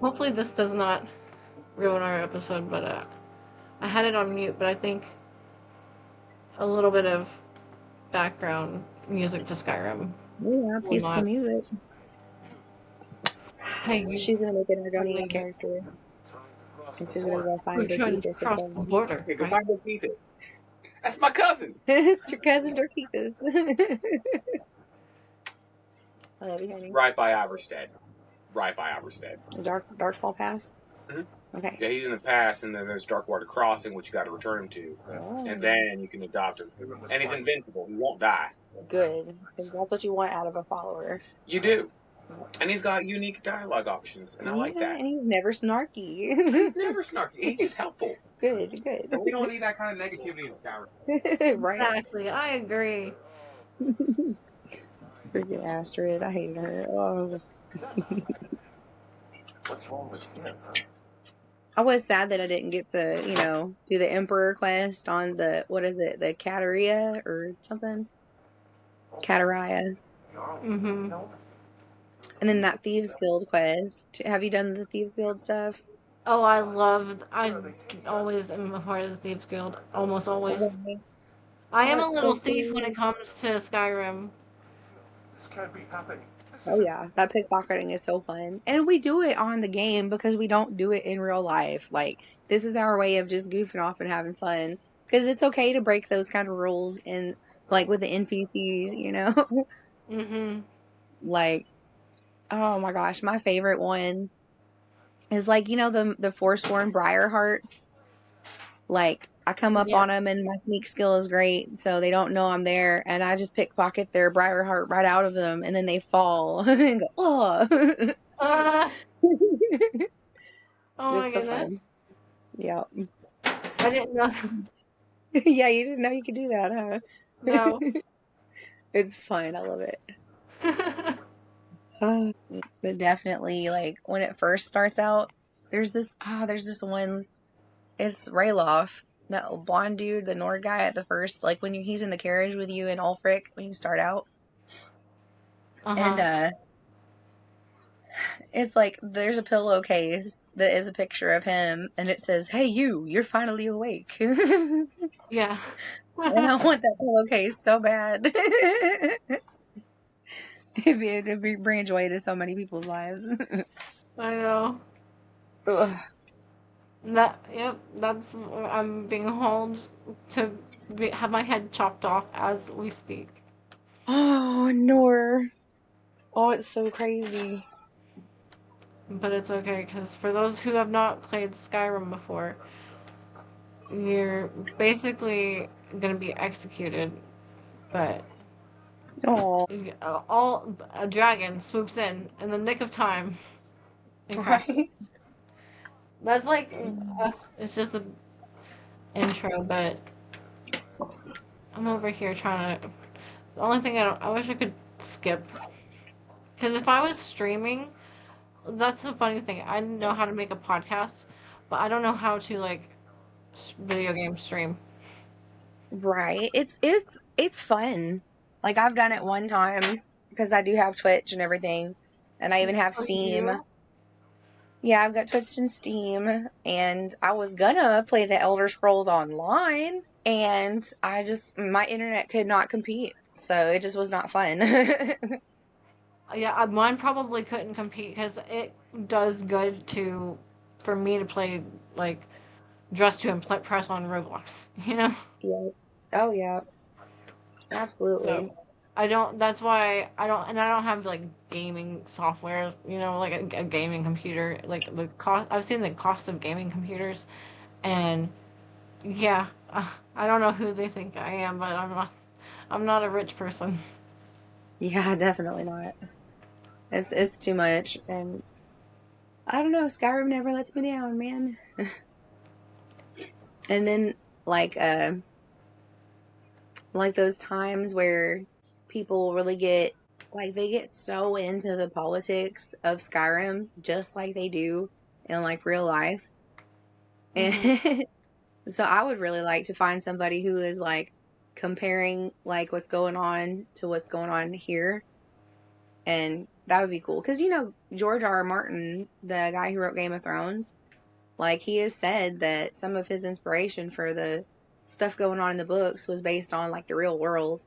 Hopefully this does not ruin our episode, but I had it on mute, but I think a little bit of background music to Skyrim. Yeah, peaceful music. Hey, she's gonna make an Argonian character. And she's gonna go find Durkeethus. Cross the border. Okay, go find Durkeethus. That's my cousin. It's your cousin Durkeethus. I love you, honey. Right by Iverstead. Darkfall Pass? Mm-hmm. Okay. Yeah, he's in the pass, and then there's Darkwater Crossing, which you got to return him to. Oh. And then you can adopt him. And he's invincible. He won't die. Good. Because that's what you want out of a follower. You do. And he's got unique dialogue options, and I like that. And he's never snarky. He's never snarky. He's just helpful. Good. We don't need that kind of negativity in Skyrim. Right. Exactly. I agree. Freaking Astrid, I hate her. Oh. What's wrong with him? I was sad that I didn't get to, do the Emperor quest on the, what is it, the Cateria or something? Cataria. Mm-hmm. And then that Thieves Guild quest. Have you done the Thieves Guild stuff? Oh, I always am a part of the Thieves Guild. Almost always. I Oh, am a it's so little thief when cool. it comes to Skyrim. This can't be happening. Oh yeah, that pickpocketing is so fun. And we do it on the game because we don't do it in real life. Like, this is our way of just goofing off and having fun. Because it's okay to break those kind of rules in, like, with the NPCs, Mm-hmm. Like, oh my gosh, my favorite one is like, the Forsworn Briar Hearts. Like, I come up Yeah. on them and my sneak skill is great, so they don't know I'm there, and I just pickpocket their briar heart right out of them, and then they fall and go, oh. Uh, oh my It's so goodness. fun. Yeah. I didn't know. Yeah, you didn't know you could do that, huh? No. It's fun. I love it. But definitely, like, when it first starts out, there's this one. It's Rayloff, that blonde dude, the Nord guy at the first, like when he's in the carriage with you and Ulfric when you start out. And Uh-huh. it's like there's a pillowcase that is a picture of him and it says, "Hey you're finally awake." And Yeah. I want that pillowcase so bad. It'd bring joy to so many people's lives. I know. Ugh. Yep, I'm being hauled to have my head chopped off as we speak. Oh, Nor. Oh, it's so crazy. But it's okay, because for those who have not played Skyrim before, you're basically gonna be executed, but Oh, a dragon swoops in the nick of time and crashes. right. That's like, it's just an intro, but I'm over here trying to. The only thing I wish I could skip, because if I was streaming, that's the funny thing. I know how to make a podcast, but I don't know how to like video game stream. Right. It's fun. Like I've done it one time because I do have Twitch and everything, and I even have Oh, Steam. you? Yeah, I've got Twitch and Steam, and I was gonna play the Elder Scrolls Online, and my internet could not compete, so it just was not fun. Yeah, mine probably couldn't compete because it does good to for me to play like Dress to Impress on Roblox, you know? Yeah. Oh yeah, So absolutely. I don't. That's why I don't have like gaming software, you know, like a gaming computer. Like the cost, I've seen the cost of gaming computers, and yeah, I don't know who they think I am, but I'm not. I'm not a rich person. Yeah, definitely not. It's too much, and I don't know. Skyrim never lets me down, man. And then like like those times where people really get like they get so into the politics of Skyrim just like they do in like real life. Hmm. And so I would really like to find somebody who is like comparing like what's going on to what's going on here, and that would be cool because George R. R. Martin, the guy who wrote Game of Thrones, like he has said that some of his inspiration for the stuff going on in the books was based on like the real world.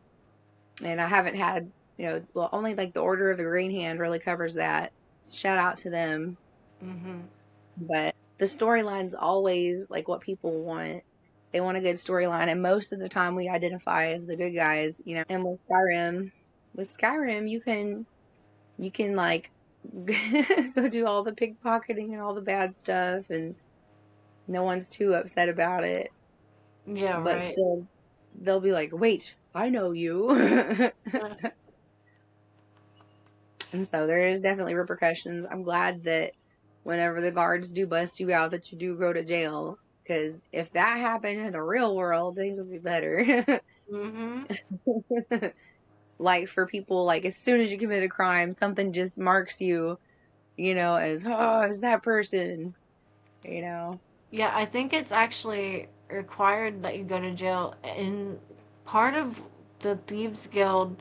And I haven't had, well, only like the Order of the Green Hand really covers that. Shout out to them. Hmm. But the storyline's always like what people want. They want a good storyline, and most of the time we identify as the good guys. And with Skyrim, you can like go do all the pickpocketing and all the bad stuff, and no one's too upset about it. Yeah, But right. still, they'll be like, "Wait, I know you." And so there is definitely repercussions. I'm glad that whenever the guards do bust you out, that you do go to jail. Because if that happened in the real world, things would be better. Hmm. like for people, like as soon as you commit a crime, something just marks you, as, oh, it's that person, you know. Yeah, I think it's actually required that you go to jail. In part of the Thieves Guild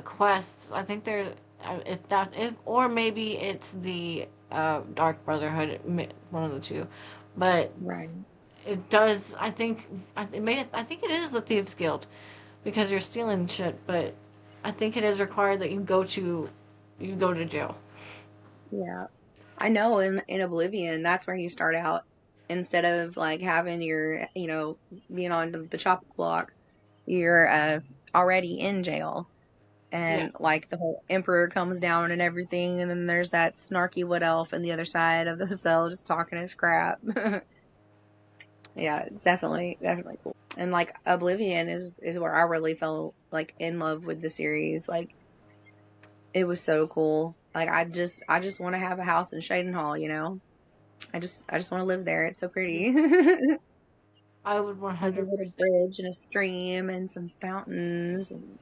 quests, I think they're if or maybe it's the Dark Brotherhood, one of the two, but Right. it does. I think it is the Thieves Guild because you're stealing shit, but I think it is required that you go to jail. Yeah. I know in Oblivion, that's where you start out. Instead of like having your, being on the chopping block, you're already in jail. Yeah. And like the whole emperor comes down and everything, and then there's that snarky wood elf on the other side of the cell just talking his crap. Yeah, it's definitely cool. And like Oblivion is where I really fell like in love with the series. Like it was so cool. Like I just want to have a house in Shadenhall, I just want to live there. It's so pretty. I would Like a little 100%. bridge and a stream and some fountains and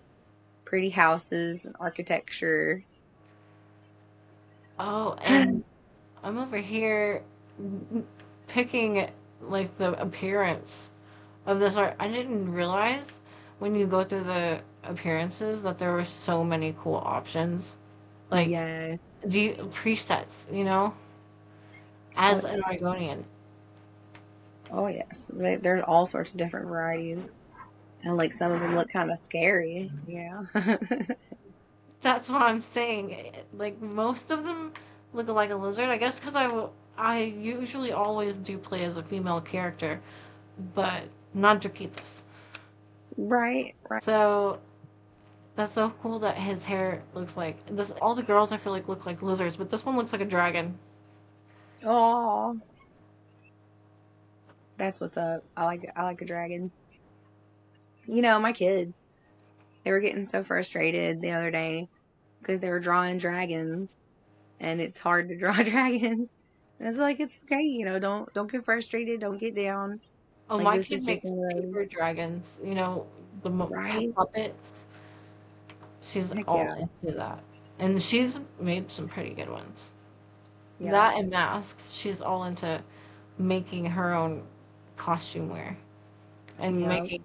pretty houses and architecture. Oh, and I'm over here picking like the appearance of this art. I didn't realize when you go through the appearances that there were so many cool options. Like Yes. presets, Oh as an yes. Oregonian. Oh yes. There's all sorts of different varieties. And like some of them look kind of scary. Yeah. That's what I'm saying. Like most of them look like a lizard. I guess because I usually always do play as a female character, but not Drakeethus. Right. Right. So that's so cool that his hair looks like this. All the girls I feel like look like lizards, but this one looks like a dragon. Oh, that's what's up. I like a dragon. My kids, they were getting so frustrated the other day because they were drawing dragons and it's hard to draw dragons. And it's like it's okay, don't get frustrated, don't get down. Oh, Like my this kid is just makes one of paper those, dragons. The right? puppets. She's Heck all yeah. into that, and she's made some pretty good ones. Yeah. That and masks. She's all into making her own costume wear and Yeah. making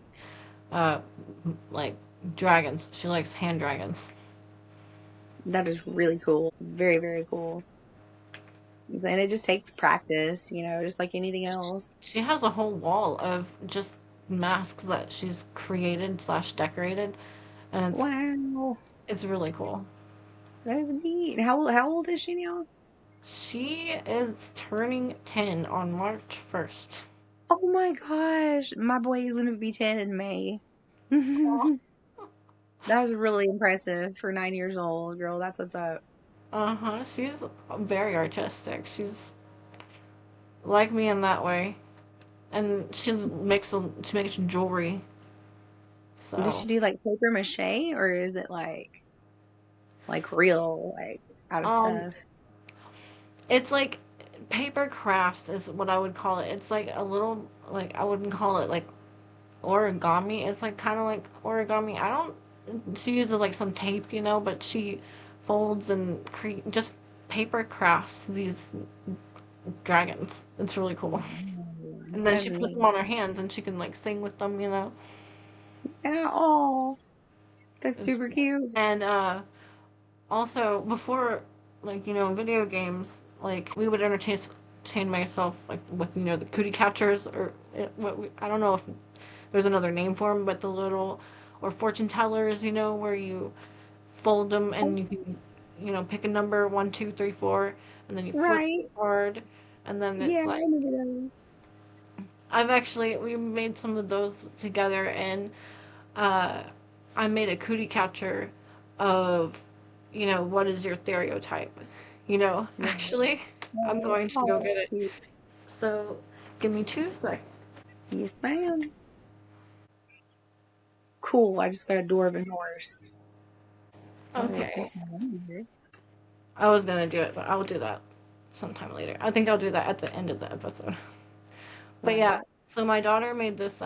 uh like dragons. She likes hand dragons. That is really cool. Very, very cool. And it just takes practice, just like anything else. She has a whole wall of just masks that she's created slash decorated, and Wow. it's really cool. That is neat. How old is she now? She is turning 10 on March 1st. Oh my gosh. My boy is gonna be 10 in May. That's really impressive for 9 years old, girl. That's what's up. Uh-huh. She's very artistic. She's like me in that way. And she makes jewelry. Did she So, do like paper mache or is it like real, like out of um stuff? it's like paper crafts is what I would call it. It's like a little like I wouldn't call it like origami. It's like kind of like origami. I don't She uses like some tape, but she folds and just paper crafts these dragons. It's really cool. And then That's she puts neat. them on her hands and she can like sing with them. Yeah, oh, that's It's super cute. and also before like video games, like we would entertain myself like with the cootie catchers or I don't know if there's another name for them, but the little or fortune tellers, where you fold them and you can pick a number 1, 2, 3, 4, and then you flip Right. the card, and then Yeah, it's I like remember those. we made some of those together, and uh, I made a cootie catcher of what is your stereotype, Right. actually. I'm Right. going to Oh, go that's get it. cute. So give me 2 seconds. Yes, ma'am. Cool. I just got a dwarven horse. I'm gonna put Okay. some on here. I was gonna do it, but I'll do that sometime later. I think I'll do that at the end of the episode. But yeah, Right. so my daughter made this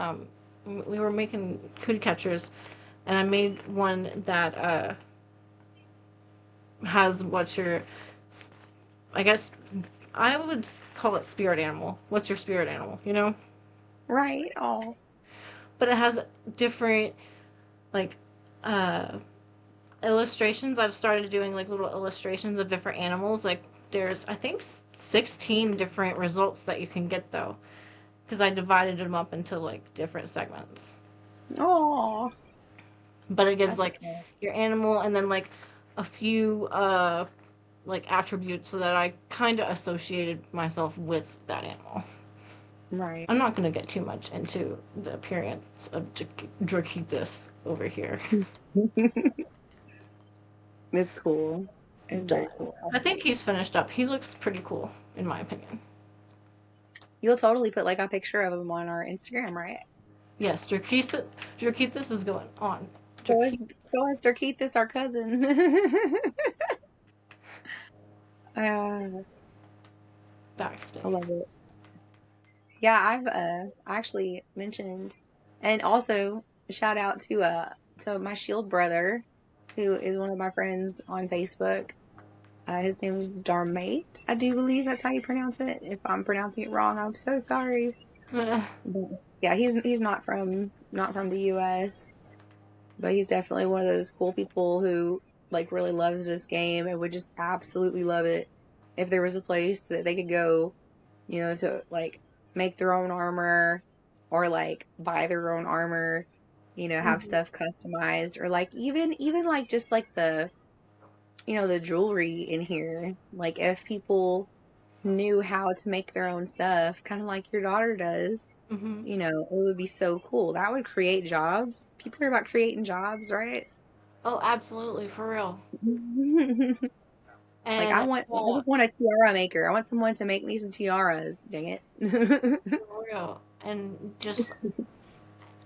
we were making cootie catchers and I made one that has what's your, I guess I would call it spirit animal. What's your spirit animal? You know, Right. Oh. but it has different like uh illustrations. I've started doing like little illustrations of different animals. Like there's I think 16 different results that you can get though, because I divided them up into like different segments. Oh. But it gives That's like okay. your animal and then like a few like attributes so that I kind of associated myself with that animal. Right. I'm not going to get too much into the appearance of Drakeethus over here. It's cool. It's very But cool. I think he's finished up. He looks pretty cool, in my opinion. You'll totally put like a picture of him on our Instagram, right? Yes, Drakeethus is going on. So is Darkeithus, our cousin. I Backspace. love it. Yeah, I've actually mentioned, and also shout out to my shield brother, who is one of my friends on Facebook. His name is Darmate. I do believe that's how you pronounce it. If I'm pronouncing it wrong, I'm so sorry. But yeah, he's not from the US, but he's definitely one of those cool people who like really loves this game and would just absolutely love it if there was a place that they could go, to like make their own armor or like buy their own armor, have stuff customized or like even like just like the jewelry in here. Like if people knew how to make their own stuff, kind of like your daughter does, Mm-hmm. it would be so cool. That would create jobs. People are about creating jobs, right? Oh, absolutely, for real. Like I And just want a tiara maker. I want someone to make me some tiaras. Dang it. for real. And just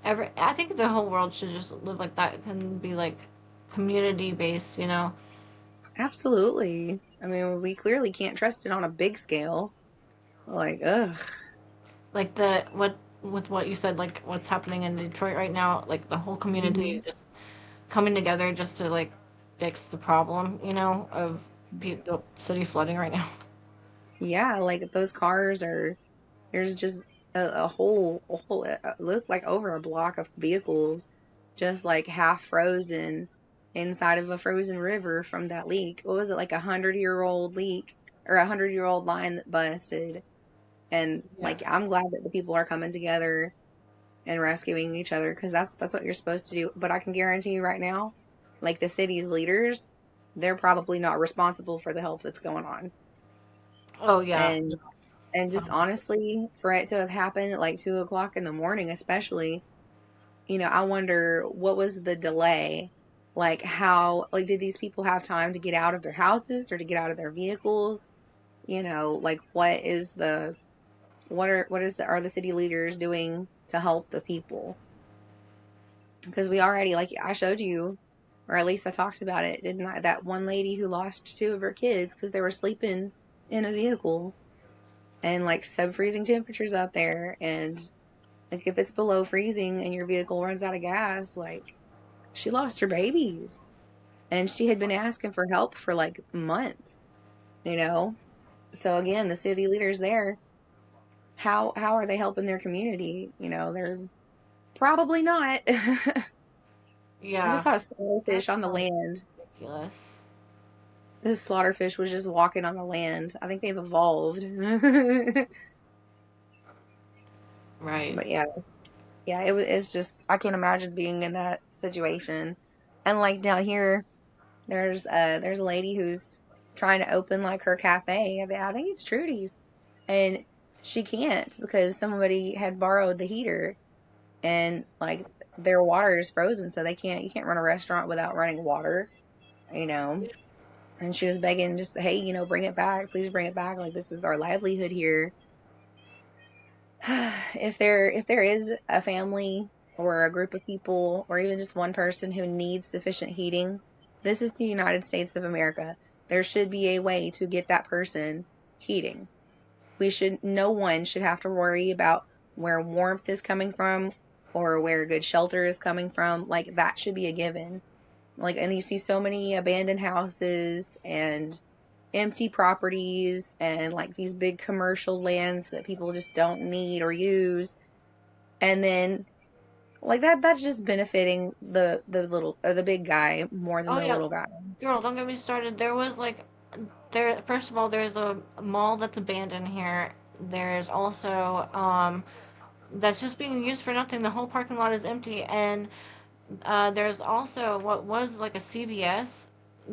I think the whole world should just live like that. It can be like community based, you know? Absolutely. I mean, we clearly can't trust it on a big scale. Like, ugh. Like with what you said, like what's happening in Detroit right now, like the whole Mhm. community just coming together just to like fix the problem, you know, of the city flooding right now. Yeah, like those cars are, there's just a whole, look like over a block of vehicles just like half frozen inside of a frozen river from that leak. What was it, like 100-year-old leak or 100-year-old line that busted? And Yeah. like, I'm glad that the people are coming together and rescuing each other because that's what you're supposed to do. But I can guarantee you right now, like the city's leaders, they're probably not responsible for the help that's going on. Oh yeah. And just honestly, for it to have happened at like 2 o'clock in the morning, especially, I wonder what was the delay? Like like did these people have time to get out of their houses or to get out of their vehicles? Like are the city leaders doing to help the people? Because we already, like I showed you, or at least I talked about it, didn't I? That one lady who lost two of her kids because they were sleeping in a vehicle and like sub-freezing temperatures out there. And like if it's below freezing and your vehicle runs out of gas, like she lost her babies. And she had been asking for help for like months, you know? So again, the city leaders there, how are they helping their community? They're probably not. I just Yeah. saw a slaughterfish That's on the so land. ridiculous. This slaughterfish was just walking on the land. I think they've evolved. But Right. yeah, it's just I can't imagine being in that situation. And like down here, there's a lady who's trying to open like her cafe. I think it's Trudy's, and she can't because somebody had borrowed the heater, and like their water is frozen, so you can't run a restaurant without running water, you know. And she was begging, just hey, bring it back, please bring it back. Like this is our livelihood here. If there is a family or a group of people or even just one person who needs sufficient heating, this is the United States of America. There should be a way to get that person heating. No one should have to worry about where warmth is coming from or where good shelter is coming from. Like, that should be a given. Like, and you see so many abandoned houses and empty properties and like these big commercial lands that people just don't need or use. And then like that's just benefiting the little or the big guy more than Oh the yeah, little guy. girl, don't get me started. There was like, there. First of all, there's a mall that's abandoned here. There's also that's just being used for nothing. The whole parking lot is empty, and there's also what was like a CVS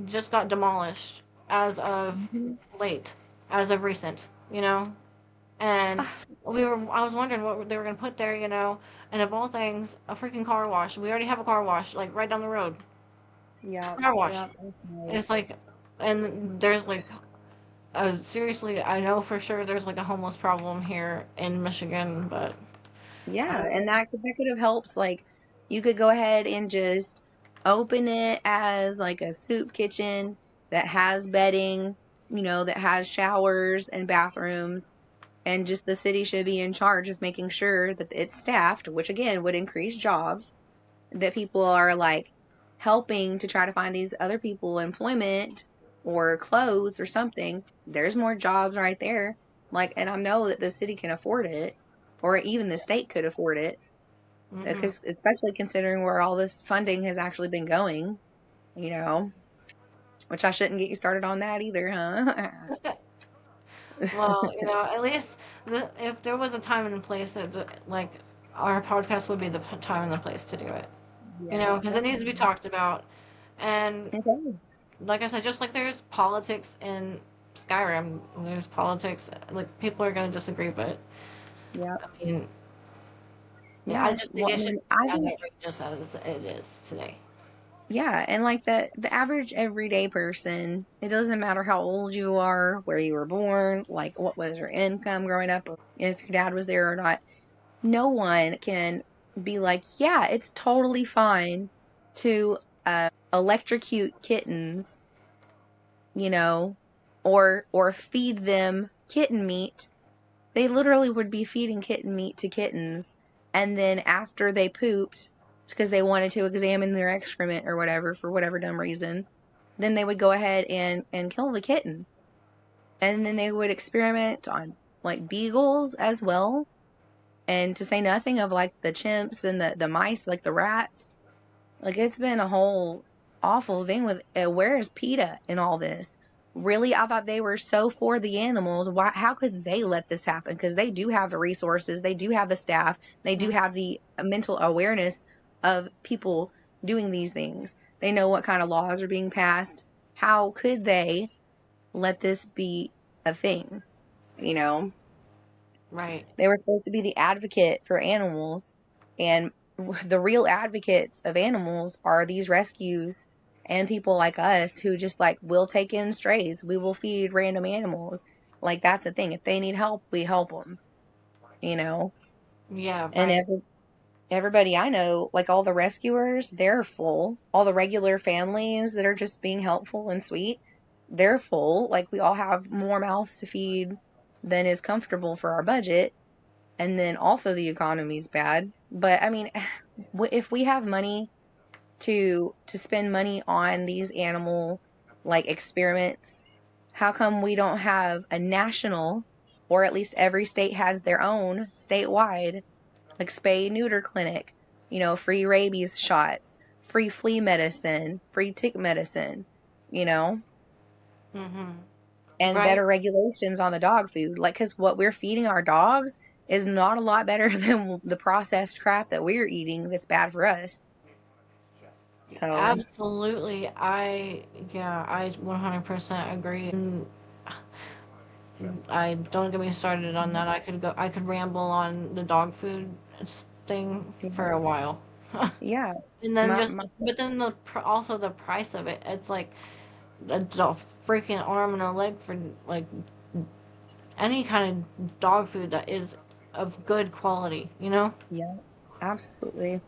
just got demolished as of Mhm. late, as of recent, you know? And Ah, I was wondering what they were going to put there, you know? And of all things, a freaking car wash. We already have a car wash, like right down the road. yeah, Car wash. yeah, that's It's nice. like, and there's like, seriously, I know for sure there's like a homeless problem here in Michigan, but I Yeah, don't and know. that could have helped. Like, you could go ahead and just open it as like a soup kitchen that has bedding, that has showers and bathrooms, and just the city should be in charge of making sure that it's staffed, which again would increase jobs, that people are like helping to try to find these other people employment or clothes or something. There's more jobs right there. Like, and I know that the city can afford it, or even the state could afford it, Mm-hmm. because especially considering where all this funding has actually been going, you know, which I shouldn't get you started on that either, huh? Well, you know, at least if there was a time and a place that, like, our podcast would be the time and the place to do it. You Yeah, know, because it needs to be definitely. talked about. And It does. like I said, just like there's politics in Skyrim, there's politics, like, people are going to disagree, but Yeah. I mean, yeah, I Yeah. just think Well, I it should mean, be I as think, outrageous as it is today. yeah, and like the average everyday person, it doesn't matter how old you are, where you were born, like what was your income growing up, or if your dad was there or not. No one can be like, yeah, it's totally fine to electrocute kittens, you know, or feed them kitten meat. They literally would be feeding kitten meat to kittens, and then after they pooped, because they wanted to examine their excrement or whatever for whatever dumb reason, then they would go ahead and kill the kitten, and then they would experiment on like beagles as well, and to say nothing of like the chimps and the mice, like the rats. Like, it's been a whole awful thing with where is PETA in all this? Really, I thought they were so for the animals. Why? How could they let this happen? Because they do have the resources, they do have the staff, they do have the mental awareness of people doing these things. They know what kind of laws are being passed. How could they let this be a thing? You know, Right. they were supposed to be the advocate for animals, and the real advocates of animals are these rescues and people like us who just like will take in strays. We will feed random animals. Like, that's the thing. If they need help, we help them, you know? Yeah, And right. everybody I know, like all the rescuers, they're full. All the regular families that are just being helpful and sweet, they're full. Like, we all have more mouths to feed than is comfortable for our budget, and then also the economy's bad. But I mean, if we have money to spend money on these animal like experiments, how come we don't have a national, or at least every state has their own statewide, like spay neuter clinic, free rabies shots, free flea medicine, free tick medicine, you know, Mm-hmm. and Right. better regulations on the dog food. Like, because what we're feeding our dogs is not a lot better than the processed crap that we're eating that's bad for us. So, Absolutely. Yeah, I 100% agree. And I don't get me started on that. I could ramble on the dog food thing for a while. yeah, And then my, just, my, but then also the price of it. It's like a freaking arm and a leg for like any kind of dog food that is of good quality, you know? yeah, absolutely,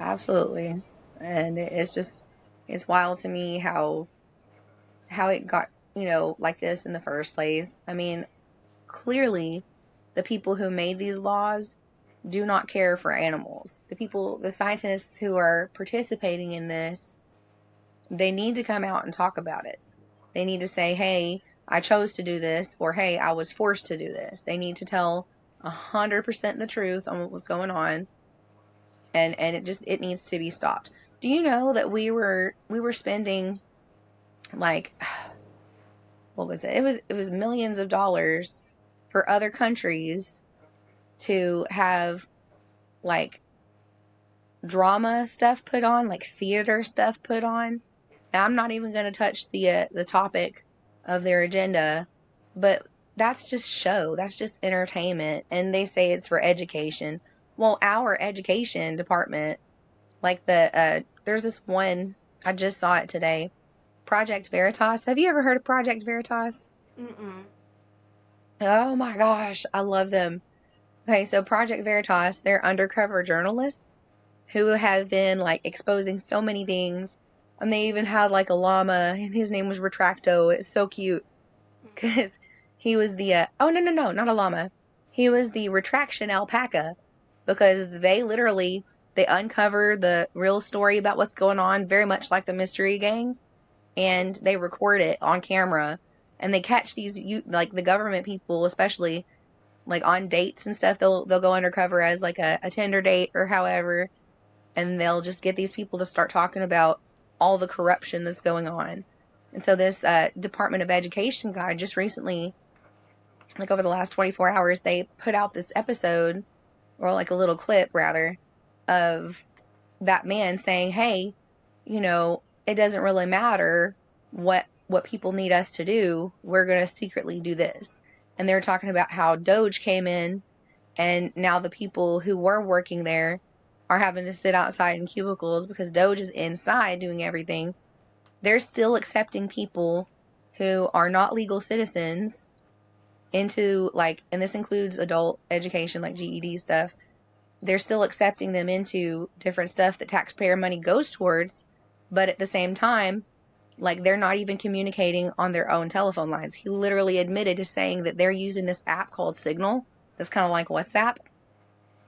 absolutely. And it's wild to me how it got, like this in the first place. I mean, clearly the people who made these laws do not care for animals. The scientists who are participating in this, they need to come out and talk about it. They need to say, hey, I chose to do this, or hey, I was forced to do this. They need to tell 100% the truth on what was going on, and it needs to be stopped. Do you know that we were spending like, what was it? It was millions of dollars for other countries to have like drama stuff put on, like theater stuff put on. Now, I'm not even going to touch the topic of their agenda, but that's just show. That's just entertainment, and they say it's for education. Well, our education department, like there's this one, I just saw it today, Project Veritas. Have you ever heard of Project Veritas? Mm-mm. Oh my gosh, I love them. Okay, so Project Veritas, they're undercover journalists who have been like exposing so many things. And they even had like a llama, and his name was Retracto. It's so cute because he was the oh no, not a llama. He was the retraction alpaca, because they uncover the real story about what's going on, very much like the Mystery Gang, and they record it on camera, and they catch these like the government people, especially like on dates and stuff. They'll go undercover as like a Tinder date or however, and they'll just get these people to start talking about all the corruption that's going on. And so this Department of Education guy just recently, like over the last 24 hours, they put out this episode, or like a little clip rather, of that man saying, hey, it doesn't really matter what people need us to do. We're going to secretly do this. And they're talking about how Doge came in, and now the people who were working there are having to sit outside in cubicles because Doge is inside doing everything. They're still accepting people who are not legal citizens into, like, and this includes adult education, like GED stuff. They're still accepting them into different stuff that taxpayer money goes towards, but at the same time, like, they're not even communicating on their own telephone lines. He literally admitted to saying that they're using this app called Signal, that's kind of like WhatsApp,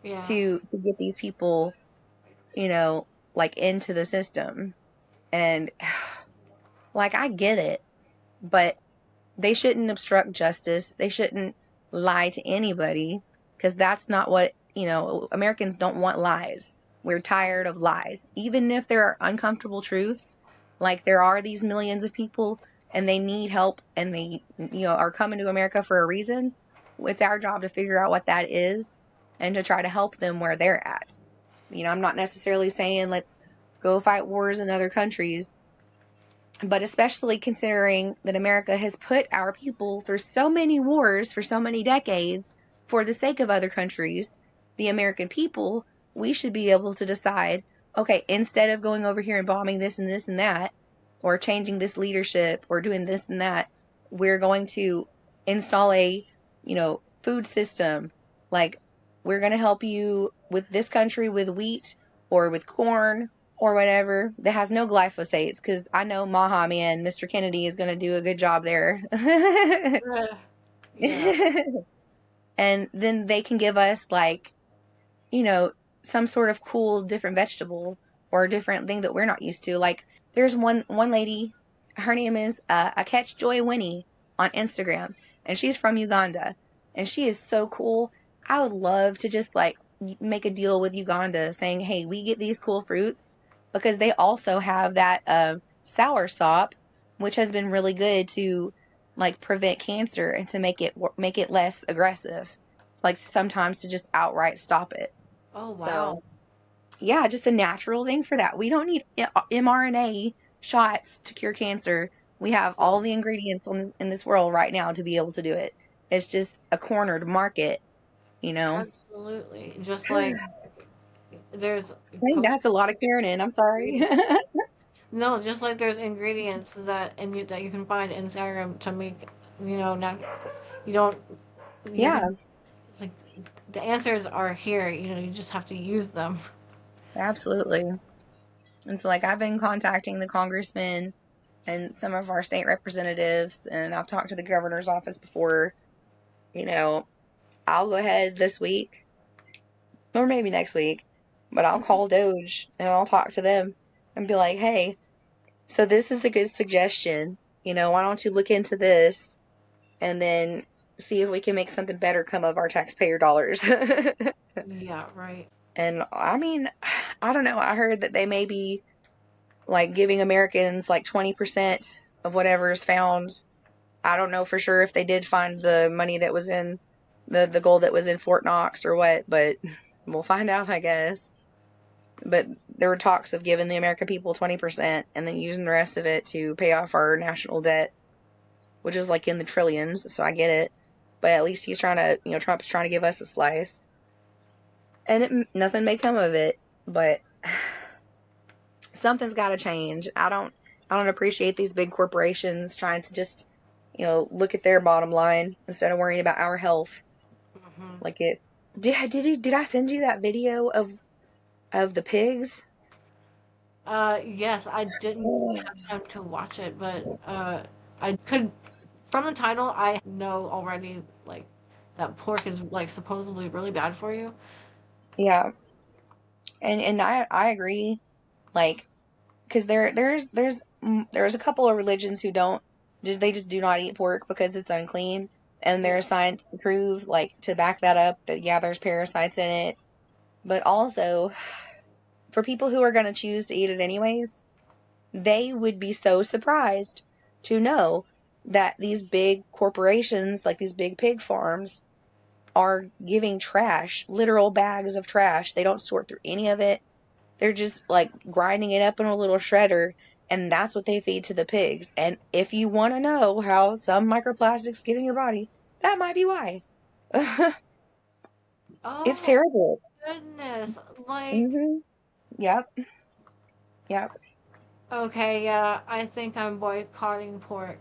Yeah. to get these people, like, into the system. And like, I get it, but they shouldn't obstruct justice. They shouldn't lie to anybody, because that's not what, Americans don't want lies. We're tired of lies. Even if there are uncomfortable truths, like there are these millions of people and they need help, and they, are coming to America for a reason. It's our job to figure out what that is and to try to help them where they're at. I'm not necessarily saying let's go fight wars in other countries, but especially considering that America has put our people through so many wars for so many decades for the sake of other countries, the American people, we should be able to decide, okay, instead of going over here and bombing this and this and that, or changing this leadership or doing this and that, we're going to install a, food system. Like, we're going to help you with this country with wheat or with corn or whatever that has no glyphosates, because I know Maha Man, Mr. Kennedy, is going to do a good job there. Yeah. And then they can give us, like, some sort of cool different vegetable or a different thing that we're not used to. Like, there's one lady, her name is I Catch Joy Winnie on Instagram, and she's from Uganda, and she is so cool. I would love to just like make a deal with Uganda saying, hey, we get these cool fruits, because they also have that sour sop, which has been really good to like prevent cancer and to make it less aggressive. It's like sometimes to just outright stop it. Oh, wow. So, yeah, just a natural thing for that. We don't need mRNA shots to cure cancer. We have all the ingredients in this world right now to be able to do it. It's just a cornered market, Absolutely. Just like there's Dang, that's a lot of Karen. I'm sorry. no, just like there's ingredients that you can find in Skyrim to make, not you don't you Yeah, can it's like the answers are here, you just have to use them. absolutely. And so, like, I've been contacting the congressmen and some of our state representatives, and I've talked to the governor's office before. I'll go ahead this week or maybe next week, but I'll call Doge and I'll talk to them and be like, hey, so this is a good suggestion. Why don't you look into this and then see if we can make something better come of our taxpayer dollars. Yeah, right. And I mean, I don't know. I heard that they may be like giving Americans like 20% of whatever is found. I don't know for sure if they did find the money that was in the gold that was in Fort Knox or what, but we'll find out, I guess. But there were talks of giving the American people 20% and then using the rest of it to pay off our national debt, which is like in the trillions, so I get it. But at least he's trying to, Trump's trying to give us a slice. And nothing may come of it, but something's got to change. I don't appreciate these big corporations trying to just, look at their bottom line instead of worrying about our health. Mm-hmm. Like it. Did I send you that video of the pigs? Yes, I didn't have time to watch it, but I could, from the title, I know already like that pork is like supposedly really bad for you. Yeah, and I agree. Like, because there's a couple of religions who don't they just do not eat pork because it's unclean, and there's science to prove, like, to back that up, that yeah, there's parasites in it. But also, for people who are going to choose to eat it anyways, they would be so surprised to know that these big corporations, like these big pig farms, are giving trash, literal bags of trash. They don't sort through any of it. They're just like grinding it up in a little shredder, and that's what they feed to the pigs. And if you want to know how some microplastics get in your body, that might be why. It's Oh terrible. goodness! Like, Mhm. Yep. Yep. okay, yeah, I think I'm boycotting pork.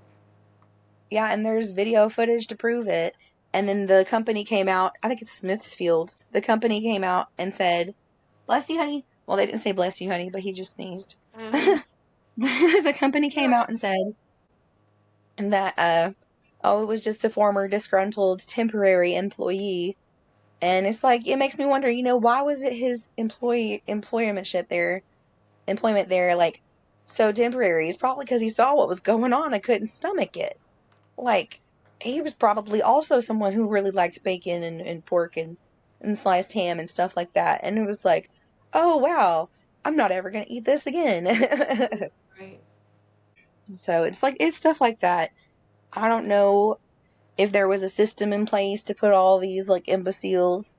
Yeah, and there's video footage to prove it. And then the company came out, I think it's Smithfield. The company came out and said, "Bless you, honey." Well, they didn't say "bless you, honey," but he just sneezed. Mm-hmm. The company came out and said that oh, it was just a former disgruntled temporary employee. And it's like, it makes me wonder, why was it his employment there like so temporary? It's probably because he saw what was going on and couldn't stomach it. Like, he was probably also someone who really liked bacon and pork and sliced ham and stuff like that. And it was like, oh wow, I'm not ever gonna eat this again. Right. So it's stuff like that. I don't know if there was a system in place to put all these like imbeciles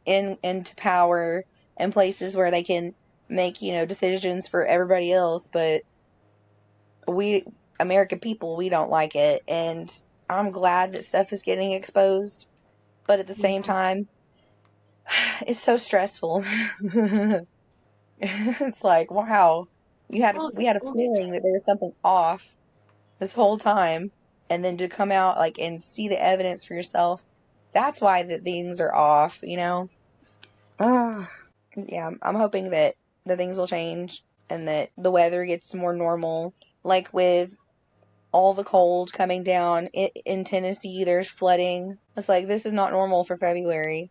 into power and places where they can make, decisions for everybody else, but we American people, we don't like it, and I'm glad that stuff is getting exposed, but at the same time, it's so stressful. It's like, wow, we had a feeling that there was something off this whole time, and then to come out like and see the evidence for yourself, that's why the things are off, Ah, yeah, I'm hoping that the things will change and that the weather gets more normal. Like with all the cold coming down in Tennessee, there's flooding. It's like, this is not normal for February,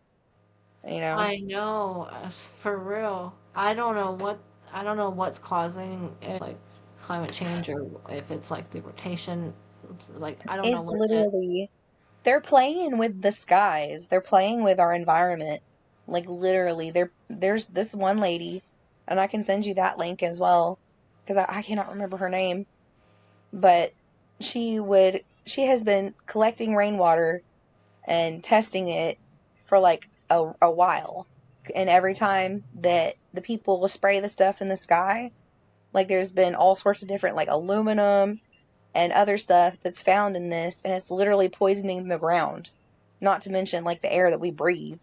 I know, for real. I don't know what's causing it, like climate change, or if it's like the rotation. Like, I don't know It's what it is. literally, they're playing with the skies. They're playing with our environment. Like, literally, there's this one lady, and I can send you that link as well, because I cannot remember her name, but she has been collecting rainwater and testing it for like a while. And every time that the people will spray the stuff in the sky, like, there's been all sorts of different like aluminum and other stuff that's found in this, and it's literally poisoning the ground. Not to mention like the air that we breathe,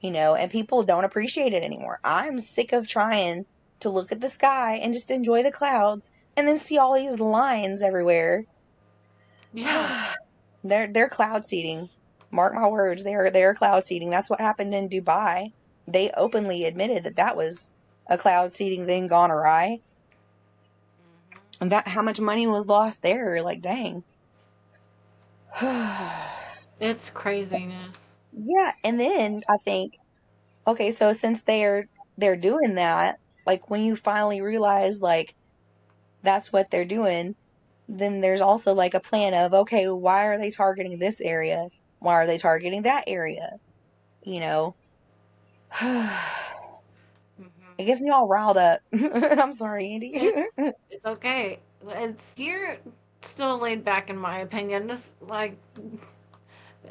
and people don't appreciate it anymore. I'm sick of trying to look at the sky and just enjoy the clouds and then see all these lines everywhere. Yeah. They're cloud seeding. Mark my words, they are cloud seeding. That's what happened in Dubai. They openly admitted that was a cloud seeding thing gone awry. And that how much money was lost there, like, dang. It's craziness. Yeah, and then I think okay, so since they're doing that, like when you finally realize like that's what they're doing, then there's also like a plan of, okay, why are they targeting this area? Why are they targeting that area? You know, it gets me all riled up. I'm sorry, Andy. It's okay. You're still laid back in my opinion. This like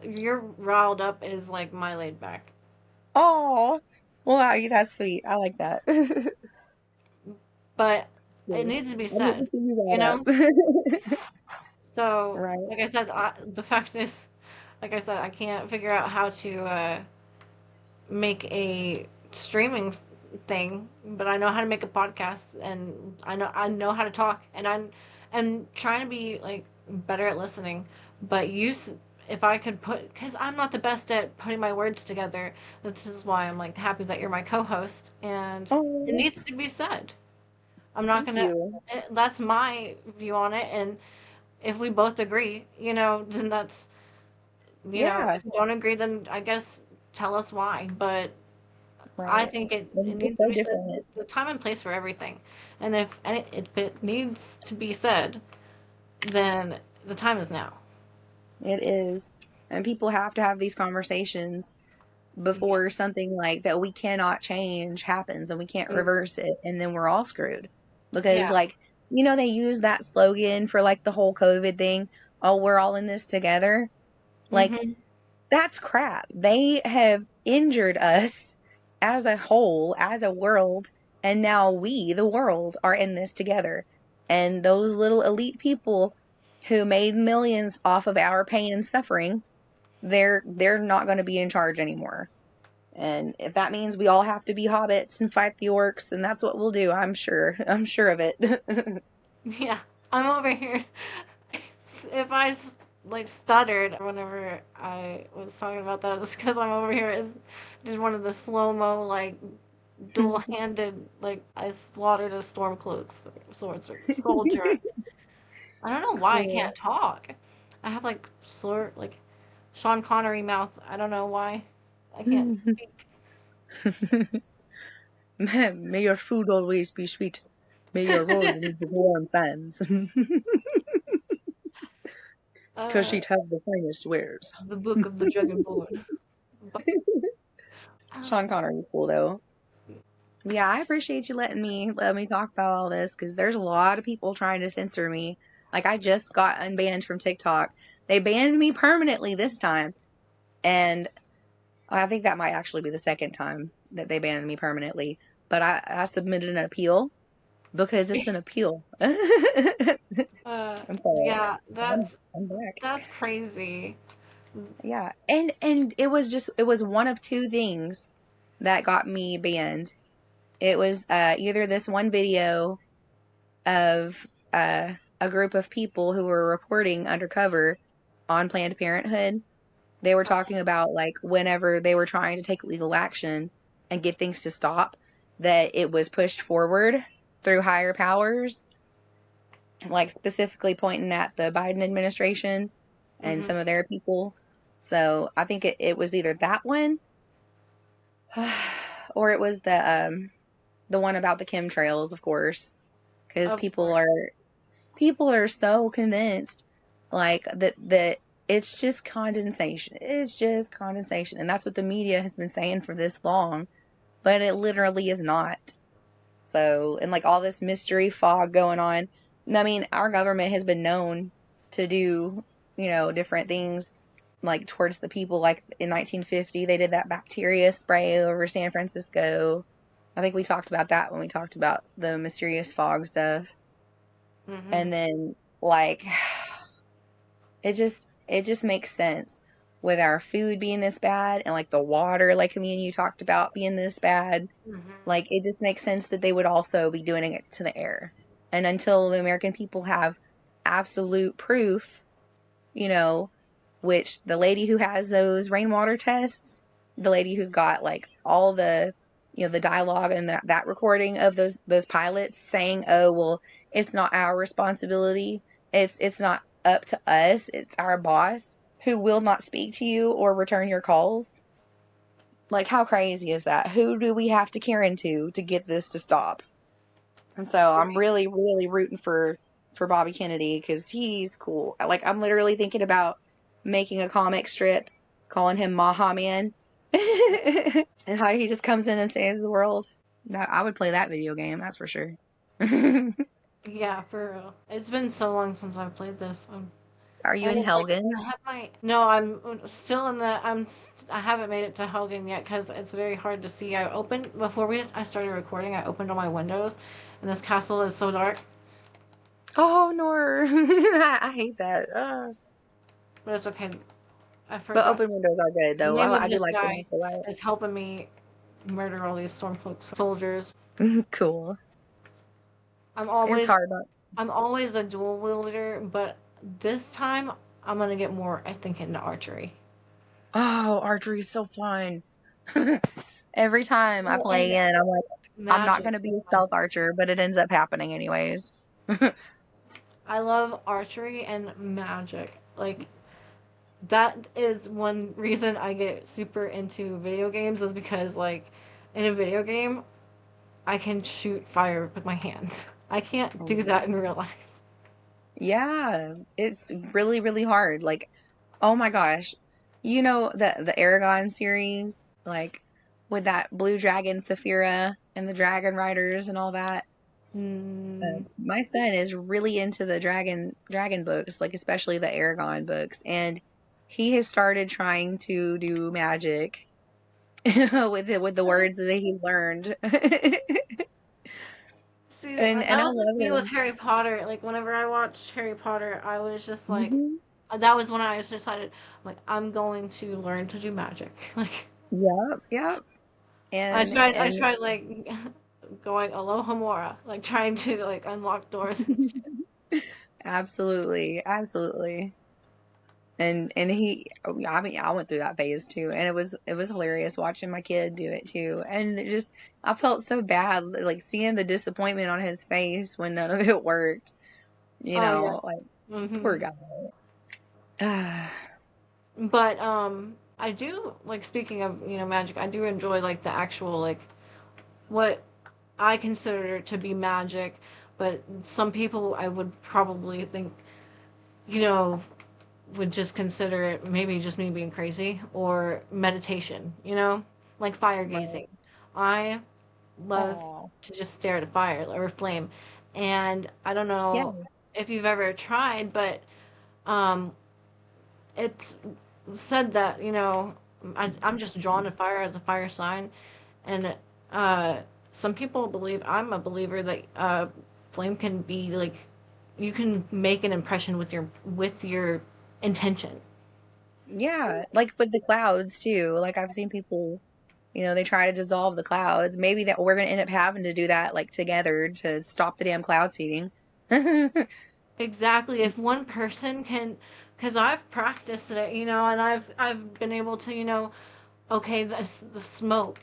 you're riled up is like my laid back. Oh, well, that's sweet. I like that. But Yeah. it needs to be I need to said, see you you riled know? up. So, Right. like I said, the fact is, like I said, I can't figure out how to make a streaming thing, but I know how to make a podcast, and I know how to talk, and I'm trying to be like better at listening. But if I could because I'm not the best at putting my words together. This is why I'm like happy that you're my co-host, and it Oh, needs to be said. I'm not thank gonna. you. That's my view on it, and if we both agree, then that's, Yeah, if you don't agree, then I guess tell us why. But I right. think it It's just needs to so be said. different. The time and place for everything, and if it needs to be said, then the time is now. It is. And people have to have these conversations Yeah. before something like that we cannot change happens and we can't Mm, reverse it, and then we're all screwed. Because, yeah. like, they use that slogan for like the whole COVID thing. Oh, we're all in this together. Like, Mhm. that's crap. They have injured us as a whole, as a world, and now we, the world, are in this together. And those little elite people who made millions off of our pain and suffering, they're not going to be in charge anymore. And if that means we all have to be hobbits and fight the orcs, then that's what we'll do. I'm sure. I'm sure of it. Yeah. I'm over here. If like stuttered whenever I was talking about that, it's because I'm over here did one of the slow mo like dual handed like I slaughtered a stormcloak soldier. I don't know why I Cool. can't talk. I have like like Sean Connery mouth. I don't know why I can't speak. May your food always be sweet. May your rose leave the warm sands. Because uh, she'd have the finest wares. the Book of the Dragonborn. But, Sean Connery is cool though. Yeah, I appreciate you let me talk about all this, because there's a lot of people trying to censor me. Like, I just got unbanned from TikTok. They banned me permanently this time, and I think that might actually be the second time that they banned me permanently. But I submitted an appeal because it's an appeal. I'm sorry. yeah, So I'm back. that's crazy. Yeah. And it was one of two things that got me banned. It was either this one video of a group of people who were reporting undercover on Planned Parenthood. They were talking about like whenever they were trying to take legal action and get things to stop, that it was pushed forward through higher powers, like specifically pointing at the Biden administration and Hmm. some of their people. So I think it was either that one or it was the one about the chemtrails, of course, because Of course. people are so convinced like that it's just condensation. It's just condensation. And that's what the media has been saying for this long, but it literally is not. So, and like all this mystery fog going on. I mean, our government has been known to do, different things like towards the people. Like in 1950, they did that bacteria spray over San Francisco. I think we talked about that when we talked about the mysterious fog stuff. Hmm. And then like it just makes sense with our food being this bad, and like the water, like me and you talked about, being this bad. Hmm. Like, it just makes sense that they would also be doing it to the air. And until the American people have absolute proof, you know, which the lady who has those rainwater tests, the lady who's got like all the, the dialogue and that recording of those pilots saying, "Oh, well, it's not our responsibility. It's not up to us. It's our boss who will not speak to you or return your calls." Like, how crazy is that? Who do we have to Karen to get this to stop? And so I'm really, really rooting for Bobby Kennedy because he's cool. Like, I'm literally thinking about making a comic strip, calling him Maha Man, and how he just comes in and saves the world. I would play that video game, that's for sure. Yeah, for real. It's been so long since I've played this. Are you in Almost like Helgen? I have my no. I'm still in the. I haven't made it to Helgen yet because it's very hard to see. I opened before I started recording. I opened all my windows, and this castle is so dark. Oh, Nor. I hate that. But it's okay. I But forgot. open windows are good, The though. name of I do this like the guy natural light. is helping me murder all these Stormcloak soldiers. Cool. I'm It's always hard, but I'm always the dual wielder, but this time I'm gonna get more, I think, into archery. oh, archery is so fun. Every time I Well, play and in, I'm like, I'm not magic. going to be a stealth archer, but it ends up happening anyways. I love archery and magic. Like that is one reason I get super into video games is because like in a video game I can shoot fire with my hands. I can't do that in real life. Yeah, it's really, really hard. Like, oh my gosh. You know the Aragon series, like with that blue dragon Saphira and the dragon riders and all that. Mm. My son is really into the dragon books, like especially the Aragon books, and he has started trying to do magic with the words that he learned. See, And that I was like love me with him. Harry Potter. Like whenever I watched Harry Potter, I was just like, Hmm. that was when I just decided, like, I'm going to learn to do magic. Like, Yep, yep. I And tried like going Alohomora, like trying to like unlock doors. absolutely, absolutely. And he, I mean, I went through that phase too, and it was hilarious watching my kid do it too. And it just, I felt so bad, like seeing the disappointment on his face when none of it worked. Oh yeah. Like Hmm. poor guy. Ah, But I do like speaking of magic. I do enjoy like the actual like what I consider to be magic, but some people I would probably think you know would just consider it maybe just me being crazy or meditation. Like fire right. gazing. I love Oh, to just stare at a fire or a flame, and I don't yeah, know if you've ever tried, but um, it's said that I'm just drawn to fire as a fire sign, and uh, some people believe I'm a believer that flame can be like you can make an impression with your intention. yeah. Like with the clouds too. Like I've seen people, they try to dissolve the clouds. Maybe that we're gonna end up having to do that like together to stop the damn cloud seeding. Exactly. If one person can, because I've practiced it, and I've been able to, okay, the smoke,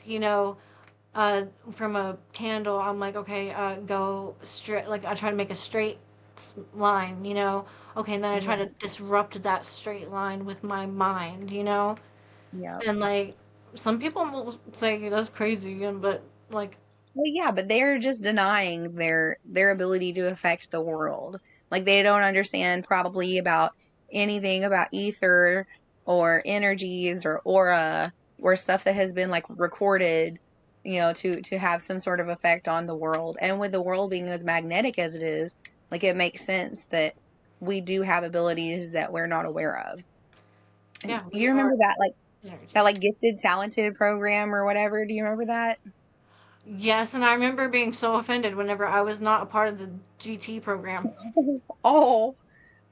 from a candle, I'm like, okay, go straight, like I try to make a straight line, okay, and then I try to disrupt that straight line with my mind, Yeah. and like some people will say that's crazy, but like, Well, yeah, but they're just denying their ability to affect the world. Like they don't understand probably about anything about ether or energies or aura or stuff that has been like recorded, to have some sort of effect on the world. And with the world being as magnetic as it is, like it makes sense that we do have abilities that we're not aware of. And yeah, we you remember are that energy. that like gifted talented program or whatever? Do you remember that? Yes, and I remember being so offended whenever I was not a part of the GT program. Oh,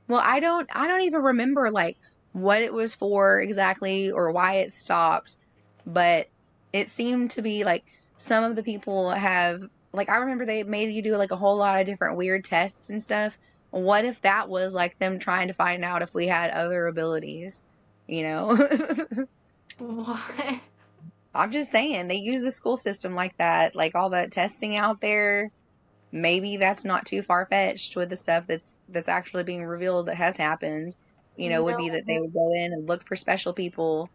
well, I don't even remember like what it was for exactly or why it stopped, but it seemed to be like some of the people have like I remember they made you do like a whole lot of different weird tests and stuff. What if that was like them trying to find out if we had other abilities, you know? What? I'm just saying they use the school system like that, like all that testing out there. Maybe that's not too far fetched with the stuff that's actually being revealed that has happened. Would be that they No. would go in and look for special people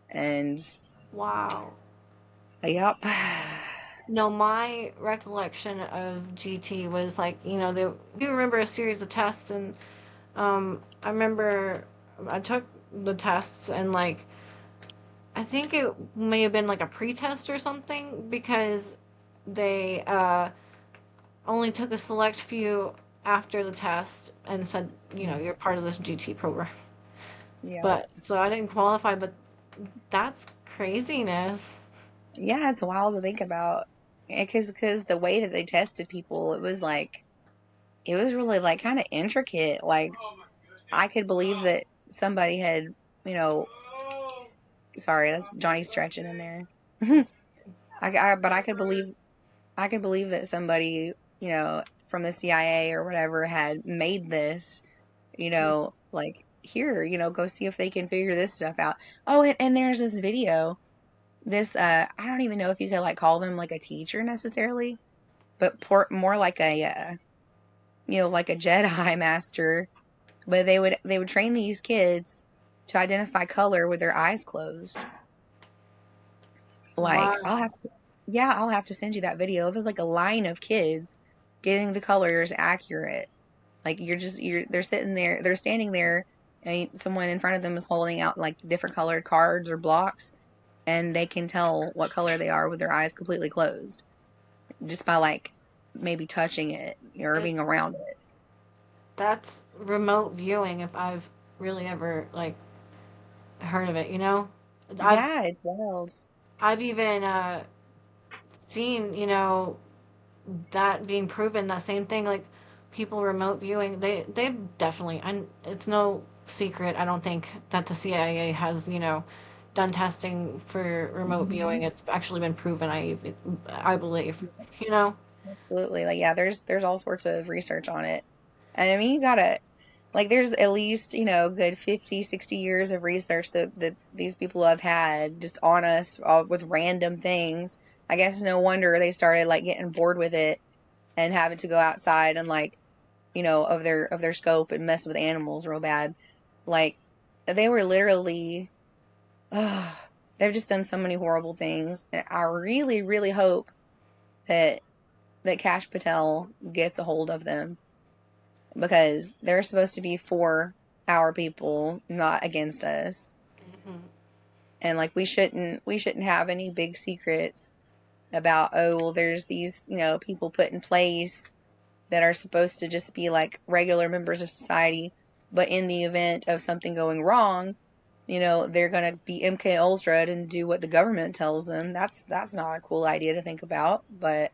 and Wow. Yep. No, my recollection of GT was like, you remember a series of tests, and I remember I took the tests, and like I think it may have been like a pre-test or something, because they only took a select few after the test and said, you're part of this GT program. Yeah. But so I didn't qualify, but that's craziness. Yeah, it's wild to think about. Because the way that they tested people, it was really like kind of intricate. Like I could believe that somebody had, you know, sorry, that's Johnny stretching in there. But I could believe that somebody, from the CIA or whatever had made this, like here, go see if they can figure this stuff out. Oh, and there's this video. This I don't even know if you could like call them like a teacher necessarily, but more like like a Jedi master. But they would train these kids to identify color with their eyes closed. Like Wow. I'll have to send you that video. It was like a line of kids getting the colors accurate. Like they're sitting there, they're standing there, and someone in front of them is holding out like different colored cards or blocks, and they can tell what color they are with their eyes completely closed just by like maybe touching it or being around it. That's remote viewing if I've really ever like heard of it, I've Yeah, it's wild. I've even seen, that being proven, that same thing, like people remote viewing, they definitely, and it's no secret, I don't think, that the CIA has, done testing for remote Mhm. viewing. It's actually been proven, I believe, you know. Absolutely. Like, yeah, there's all sorts of research on it. And I mean, you gotta, like, there's at least, good 50, 60 years of research that these people have had just on us with random things. I guess no wonder they started like getting bored with it and having to go outside and like, of their scope and mess with animals real bad. Like, they were literally, they've just done so many horrible things. And I really, really hope that Cash Patel gets a hold of them because they're supposed to be for our people, not against us. Mhm. And like we shouldn't have any big secrets about, oh well, there's these, people put in place that are supposed to just be like regular members of society, but in the event of something going wrong, they're gonna be MK Ultra and do what the government tells them. That's not a cool idea to think about, but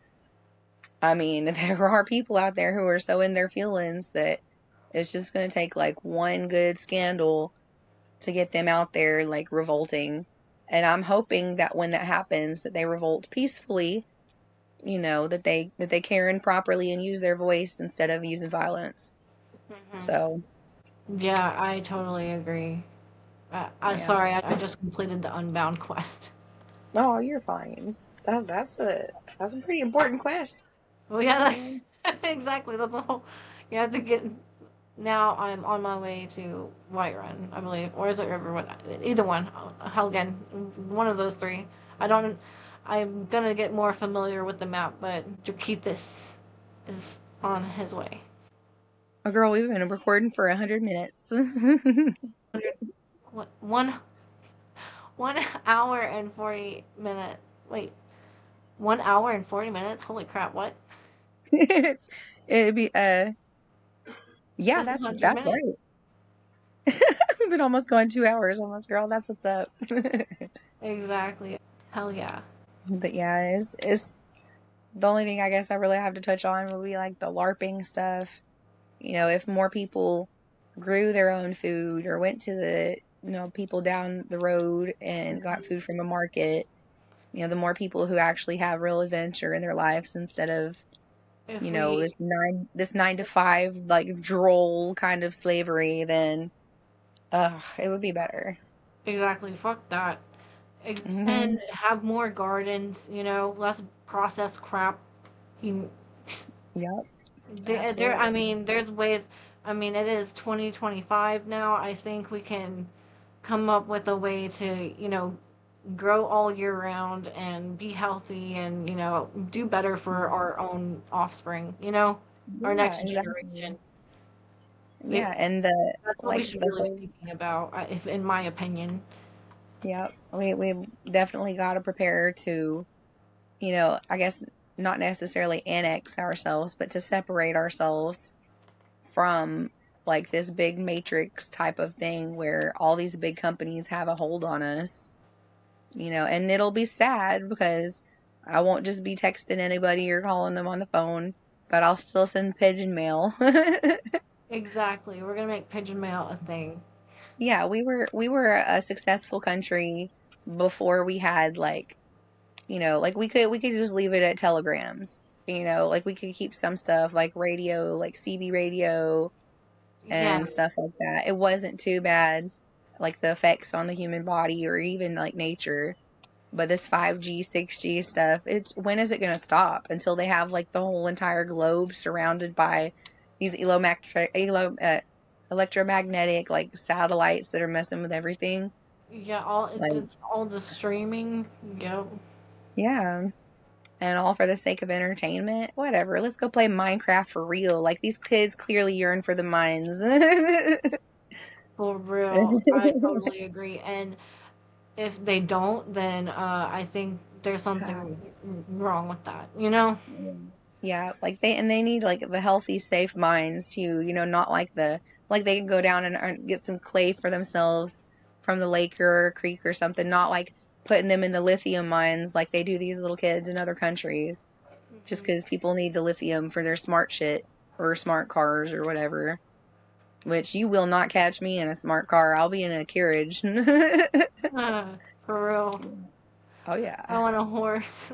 I mean, there are people out there who are so in their feelings that it's just going to take like one good scandal to get them out there like revolting. And I'm hoping that when that happens, that they revolt peacefully, that they Karen properly and use their voice instead of using violence. Mhm. So, Yeah, I totally agree. I yeah. sorry, I just completed the Unbound quest. Oh, you're fine. That's a pretty important quest. Well, yeah, Yeah. exactly. That's a whole. You have to get. Now I'm on my way to Whiterun, I believe, or is it Riverwood? Either one. Helgen, one of those three. I don't. I'm gonna get more familiar with the map, but Jakithis is on his way. Oh, girl, we've been recording for 100 minutes. What, 1 hour and 40 minutes. Wait, 1 hour and 40 minutes? Holy crap! What? It'd be yeah, This is that's 100 minutes. right. We've been almost going 2 hours almost, girl. That's what's up. Exactly. Hell yeah. But yeah, it's the only thing I guess I really have to touch on would be like the LARPing stuff. If more people grew their own food or went to the, people down the road and got food from a market, the more people who actually have real adventure in their lives instead of, If we this 9 to 5 like droll kind of slavery, then it would be better. exactly fuck that. Hmm. And have more gardens, less processed crap. You, Yep, I absolutely. mean, there's ways. I mean, it is 2025 now. I think we can come up with a way to, grow all year round and be healthy and, do better for our own offspring, our Yeah, next exactly. generation. Yeah, and the That's what we like should the really whole be thinking about, if in my opinion. yeah, we definitely got to prepare to, I guess not necessarily annex ourselves, but to separate ourselves from like this big matrix type of thing where all these big companies have a hold on us, and it'll be sad because I won't just be texting anybody or calling them on the phone, but I'll still send pigeon mail. Exactly. We're gonna make pigeon mail a thing. Yeah, we were a successful country before we had like we could just leave it at telegrams. Like we could keep some stuff like radio, like CB radio Yeah. and stuff like that. It wasn't too bad, like the effects on the human body or even like nature. But this 5G, 6G stuff, when is it going to stop? Until they have like the whole entire globe surrounded by these electromagnetic like satellites that are messing with everything. Yeah, Like, it's all the streaming. Yep. yeah. And all for the sake of entertainment. Whatever. Let's go play Minecraft for real. Like these kids clearly yearn for the mines. For real. I totally agree. And if they don't, then I think there's something wrong with that, you know? Yeah, like they need like the healthy, safe mines too. Not like they can go down and get some clay for themselves from the lake or a creek or something. Not like putting them in the lithium mines like they do these little kids in other countries. Just Mhm. because people need the lithium for their smart shit or smart cars or whatever. Which you will not catch me in a smart car. I'll be in a carriage. For real. Oh I yeah. want a horse.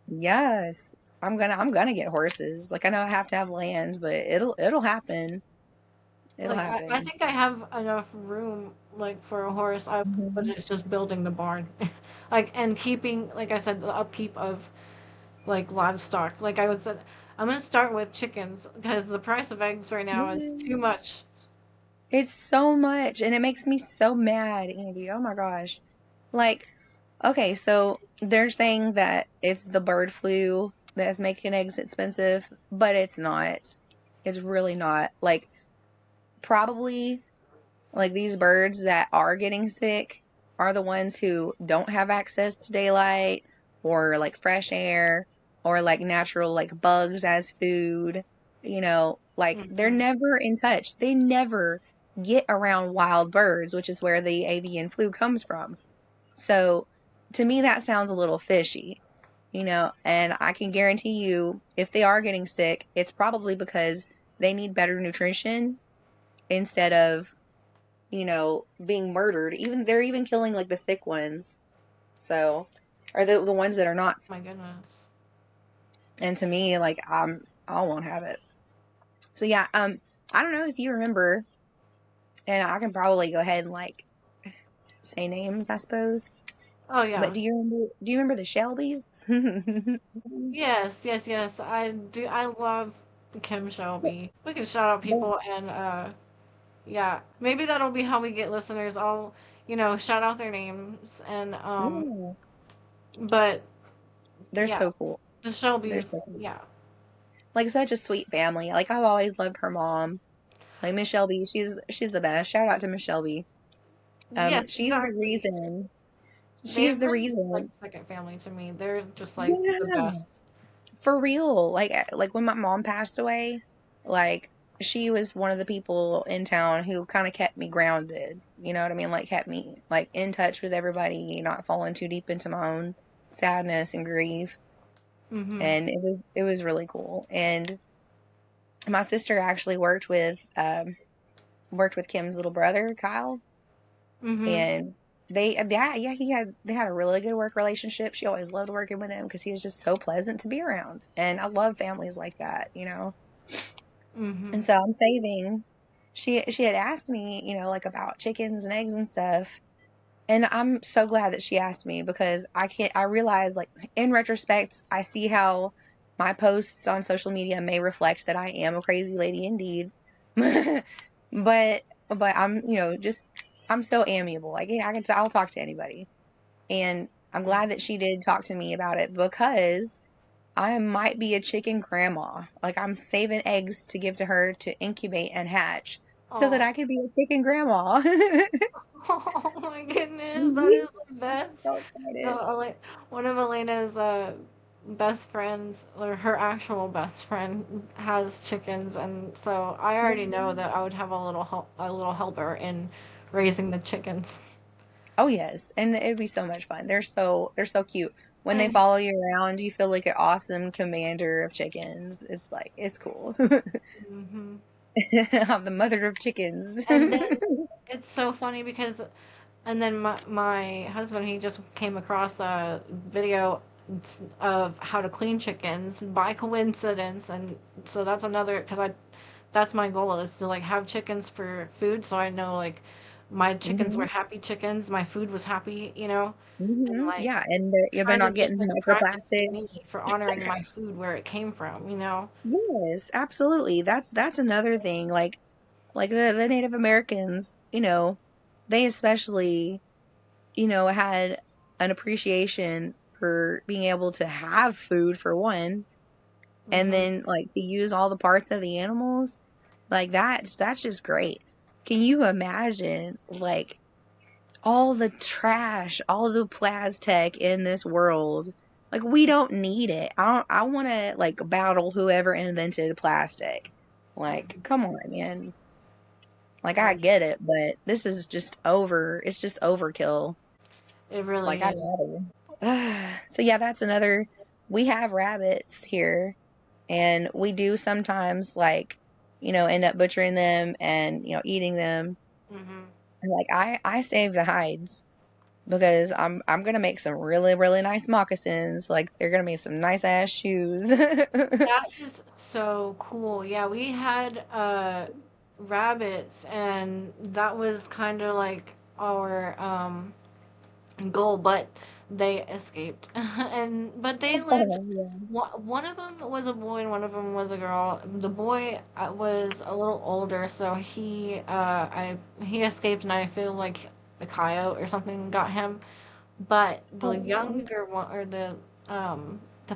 Yes. I'm gonna get horses. Like I know I have to have land, but it'll happen. It'll Like I happen. think I have enough room like for a horse. But Mhm. it's just building the barn, like and keeping, like I said, the upkeep of like livestock. Like I would say, I'm gonna start with chickens because the price of eggs right now is too Yeah. much. It's so much and it makes me so mad, Andy. Oh my gosh. Like, okay, so they're saying that it's the bird flu that's making eggs expensive, but it's not. It's really not. Like, probably like these birds that are getting sick are the ones who don't have access to daylight or like fresh air or like natural like bugs as food. Like they're Hmm. never in touch. They never get around wild birds, which is where the avian flu comes from. So to me, that sounds a little fishy, and I can guarantee you if they are getting sick, it's probably because they need better nutrition instead of being murdered. Even they're even killing like the sick ones. So, or the ones that are not. My goodness. And to me, like I won't have it. So yeah, I don't know if you remember, and I can probably go ahead and like say names, I suppose. Oh But yeah. do you remember the Shelbys? Yes, yes, yes. I do. I love Kim Shelby. We can shout out people and yeah, maybe that'll be how we get listeners. I'll, shout out their names and Yeah, but they're yeah, so cool. the They're Shelbys, so cool. yeah. Like such a sweet family. Like I've always loved her mom. Like Miss Shelby, she's the best. Shout out to Miss Shelby. Yes, She's the exactly. reason. They've She's the been like reason. second family to me. They're just like the Yeah, best. for real. Like when my mom passed away, like she was one of the people in town who kind of kept me grounded. You know what I mean? Like kept me like in touch with everybody, not falling too deep into my own sadness and grief. Mhm. And it was really cool. And my sister actually worked with Kim's little brother, Kyle, Mhm. and they had a really good work relationship. She always loved working with him because he was just so pleasant to be around. And I love families like that. And Mhm. so I'm saving. She had asked me, like about chickens and eggs and stuff. And I'm so glad that she asked me because I realize like in retrospect, I see how my posts on social media may reflect that I am a crazy lady indeed. but I'm, just I'm so amiable. Like I'll talk to anybody. And I'm glad that she did talk to me about it because I might be a chicken grandma. Like, I'm saving eggs to give to her to incubate and hatch so that Oh. I can be a chicken grandma. Oh my goodness, that Mhm. is the best. So excited. One of Elena's best friends, or her actual best friend, has chickens, and so I already know that I would have a little helper in raising the chickens. Oh yes, and it'd be so much fun. They're so cute. When they And follow you around, you feel like an awesome commander of chickens. It's like it's cool. hmm I'm the mother of chickens. and then it's so funny because and then my husband, he just came across a video of how to clean chickens by coincidence, and so that's another because I that's my goal is to like have chickens for food, so I know like my chickens were hmm happy chickens, my food was happy, and like Yeah, and they're kind not of just getting like a practice for me microplastics. for honoring my food where it came from. Yes, absolutely. That's another thing. Like the Native Americans, they especially, had an appreciation for being able to have food for one, and hmm then like to use all the parts of the animals. Like that's just great. Can you imagine like all the trash, all the plastic in this world? Like we don't need it. I want to like battle whoever invented plastic. Like come on, man. Like I Like get it, but this is just over. It's just overkill. it It's like really I'd is. rather. So yeah, that's another. We have rabbits here, and we do sometimes like, end up butchering them and eating them. hmm And like I save the hides because I'm gonna make some really really nice moccasins. Like they're gonna make some nice ass shoes. That is so cool. Yeah, we had rabbits, and that was kind of like our goal, but they escaped. And but they lived. Oh, yeah. One of them was a boy and one of them was a girl. The boy was a little older, so he escaped, and I feel like a coyote or something got him. But the Oh, younger one, or the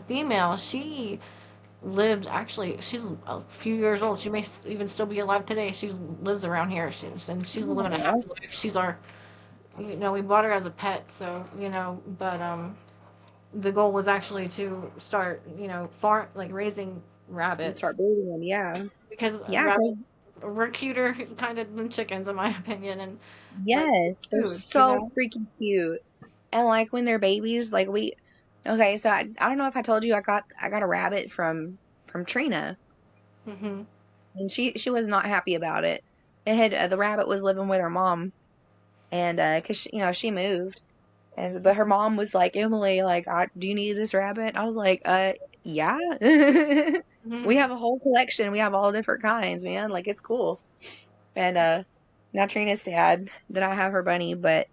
female, she lived, actually, she's a few years old. She may even still be alive today. She lives around here. And she's living a oh. happy life. She's our, we bought her as a pet, so, but the goal was actually to start, farm, like raising And rabbits, start breeding them. Yeah, because yeah. rabbits were cuter kind of than chickens, in my opinion, and but Yes, they're food, so freaking cute. And like when they're babies, like okay, so I don't know if I told you I got a rabbit from Trina, hmm and she was not happy about it. It had the rabbit was living with her mom, and cause she moved, and but her mom was like, Emily, like, do you need this rabbit? I was like, yeah. We hmm have a whole collection. We have all different kinds, man. Like it's cool. And now Trina's sad that I have her bunny, but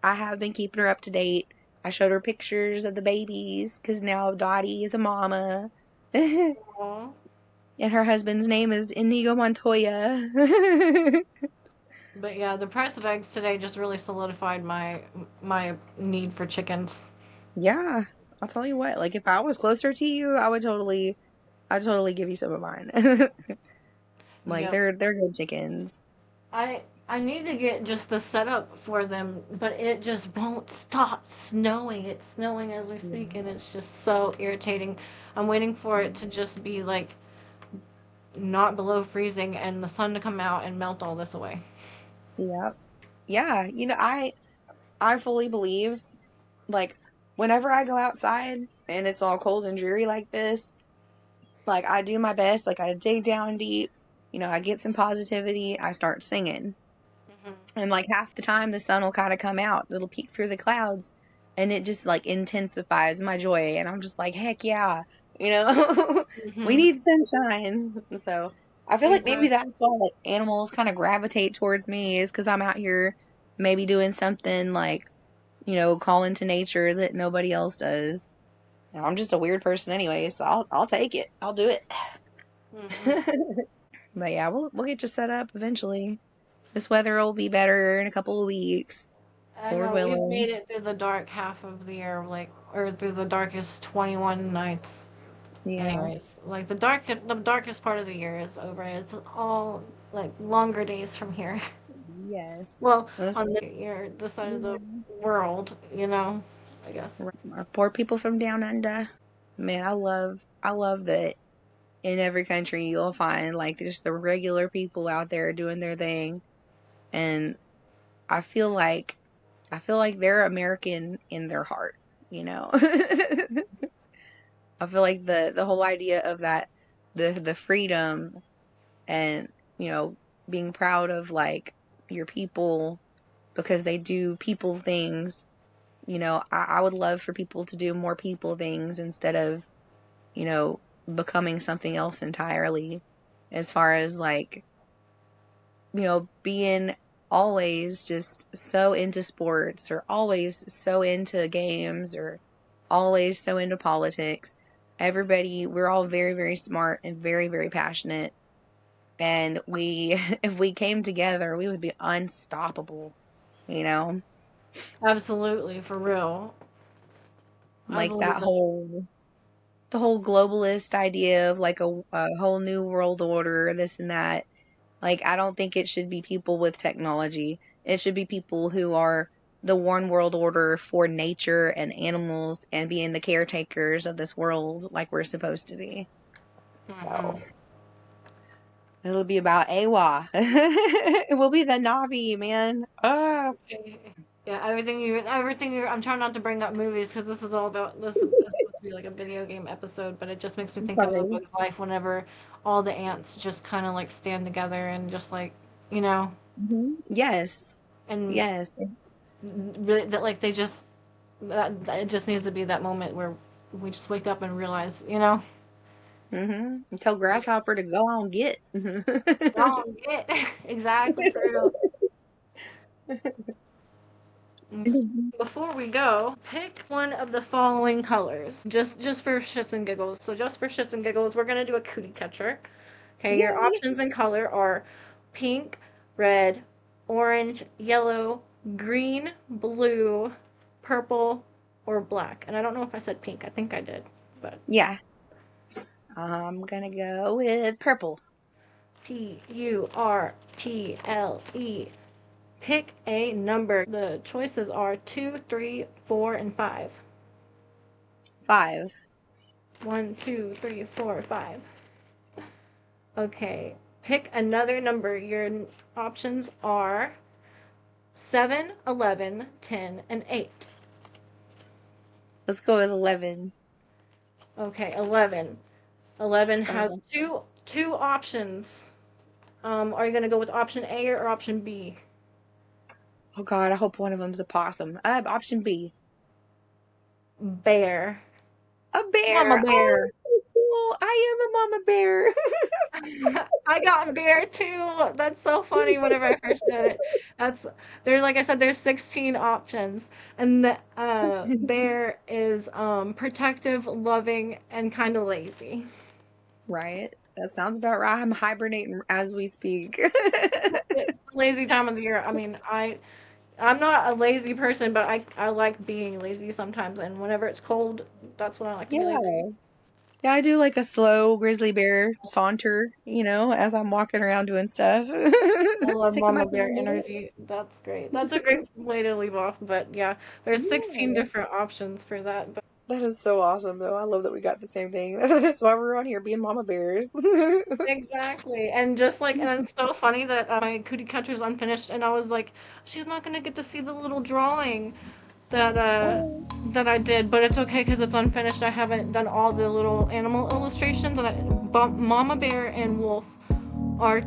I have been keeping her up to date. I showed her pictures of the babies because now Dottie is a mama. And Aw. her husband's name is Inigo Montoya. But yeah, the price of eggs today just really solidified my need for chickens. Yeah, I'll tell you what, like if I was closer to you, I'd totally give you some of mine. Like Yep. they're good chickens. I need to get just the setup for them, but it just won't stop snowing. It's snowing as we speak, and it's just so irritating. I'm waiting for it to just be like not below freezing and the sun to come out and melt all this away. Yeah. Yeah, I fully believe like whenever I go outside and it's all cold and dreary like this, like I do my best, like I dig down deep, I get some positivity, I start singing. hmm And like half the time the sun will kind of come out, it'll peek through the clouds and it just like intensifies my joy and I'm just like, heck yeah, you know. We hmm need sunshine. So I feel like maybe Exactly. that's why like animals kind of gravitate towards me is because I'm out here maybe doing something like, calling to nature that nobody else does. I'm just a weird person anyway, so I'll take it. I'll do it. hmm But yeah, we'll get you set up eventually. This weather will be better in a couple of weeks. I Lord know we've willing. made it through the dark half of the year, like, or through the darkest 21 nights. Yeah. Anyways, like the darkest part of the year is over. It's all like longer days from here. Yes. Well, That's on the side of the world, I guess. our poor people from down under. Man, I love that in every country you'll find like just the regular people out there doing their thing. And I feel like they're American in their heart, you know. I feel like the whole idea of that, the freedom and, being proud of like your people because they do people things, I would love for people to do more people things instead of, becoming something else entirely, as far as like, being always just so into sports or always so into games or always so into politics. We're all very, very smart and very, very passionate. And if we came together, we would be unstoppable, you know? Absolutely, for real. I Like believe that. the whole globalist idea of like a whole new world order, this and that. Like, I don't think it should be people with technology. It should be people who are the one world order for nature and animals and being the caretakers of this world like we're supposed to be. So it'll be about AWA. It will be the Navi, man. Yeah, I'm trying not to bring up movies because this is all about this. Is supposed to be like a video game episode, but it just makes me think of A Sorry. Bug's Life whenever all the ants just kind of like stand together and just like you know, Yes. and Yes. really, that like they just that it just needs to be that moment where we just wake up and realize, And tell Grasshopper to go on get. don't get exactly for real. Before we go, pick one of the following colors, just for shits and giggles. So just for shits and giggles, we're gonna do a cootie catcher. Okay, your Yay. options in color are pink, red, orange, yellow, green, blue, purple, or black. And I don't know if I said pink. I think I did, but Yeah. I'm gonna go with purple. Purple. Pick a number. The choices are 2, 3, 4, and 5. 5. 1, 2, 3, 4, 5. Okay. Pick another number. Your options are 7, 11, 10, and 8. Let's go with 11. Okay, 11. 11 has two options. Are you gonna go with option A or option B? Oh God, I hope one of them's a possum. Option B. Bear. A bear. Mama bear. Oh, cool. I am a mama bear. I got bear too. That's so funny whenever I first did it. Like I said, there's 16 options. And the bear is protective, loving, and kind of lazy. Right. That sounds about right. I'm hibernating as we speak. It's the lazy time of the year. I mean, I'm not a lazy person, but I like being lazy sometimes. And whenever it's cold, that's when I like to be lazy. Yeah, I do like a slow grizzly bear saunter, as I'm walking around doing stuff. I love Taking my mama bear time. energy. That's great. That's a great way to leave off. But yeah, there's 16 Yeah. different options for that. But That is so awesome, though. I love that we got the same thing. That's why we're on here, being mama bears. exactly. And it's so funny that my cootie catcher's unfinished, and I was like, she's not gonna get to see the little drawing that I did, but it's okay because it's unfinished. I haven't done all the little animal illustrations, and Mama Bear and Wolf are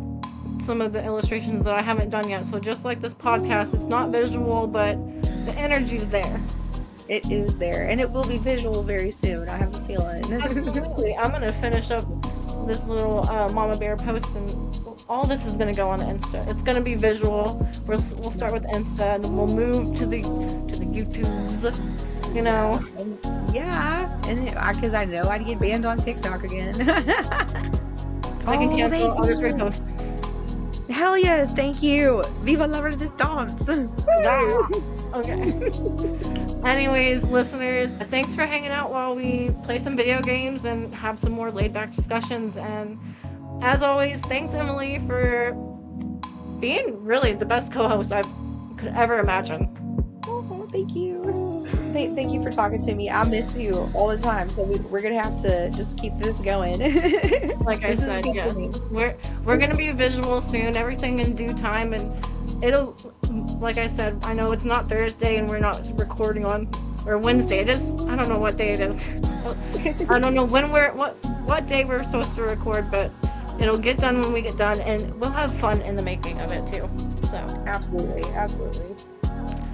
some of the illustrations that I haven't done yet. So just like this podcast, it's not visual, but the energy's there. It is there, and it will be visual very soon. I have a feeling. Absolutely. I'm gonna finish up this little Mama Bear post, and all this is gonna go on the Insta. It's gonna be visual. We'll start with Insta, and then we'll move to the YouTubes. Yeah, and because I know I'd get banned on TikTok again. I can cancel. I'll just repost. Hell yes, thank you. Viva la resistance. Ah. Okay. Anyways, listeners, thanks for hanging out while we play some video games and have some more laid-back discussions. And as always, thanks, Emily, for being really the best co-host I could ever imagine. Oh, thank you. Thank you for talking to me. I miss you all the time, so we're gonna have to just keep this going. Like I said, yes, we're gonna be visual soon. Everything in due time, and it'll. Like I said, I know it's not Thursday and we're not recording on, or Wednesday. It is. I don't know what day it is. I don't know when what day we're supposed to record, but it'll get done when we get done, and we'll have fun in the making of it too. So absolutely.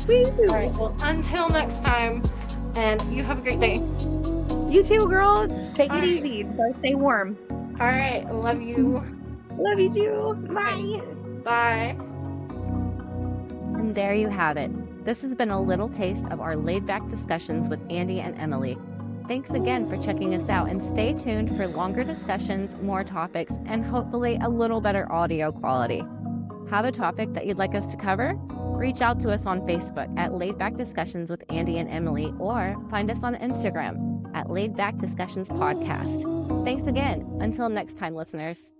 Woo! All right. Well, until next time, and you have a great day. You too, girl. Take All it right. easy. Try to stay warm. All right. Love you. Love you too. Bye. Bye. And there you have it. This has been a little taste of our laid-back discussions with Andi and Emily. Thanks again for checking us out, and stay tuned for longer discussions, more topics, and hopefully a little better audio quality. Have a topic that you'd like us to cover? Reach out to us on Facebook at Laidback Discussions with Andi and Emily, or find us on Instagram at Laidback Discussions Podcast. Thanks again. Until next time, listeners.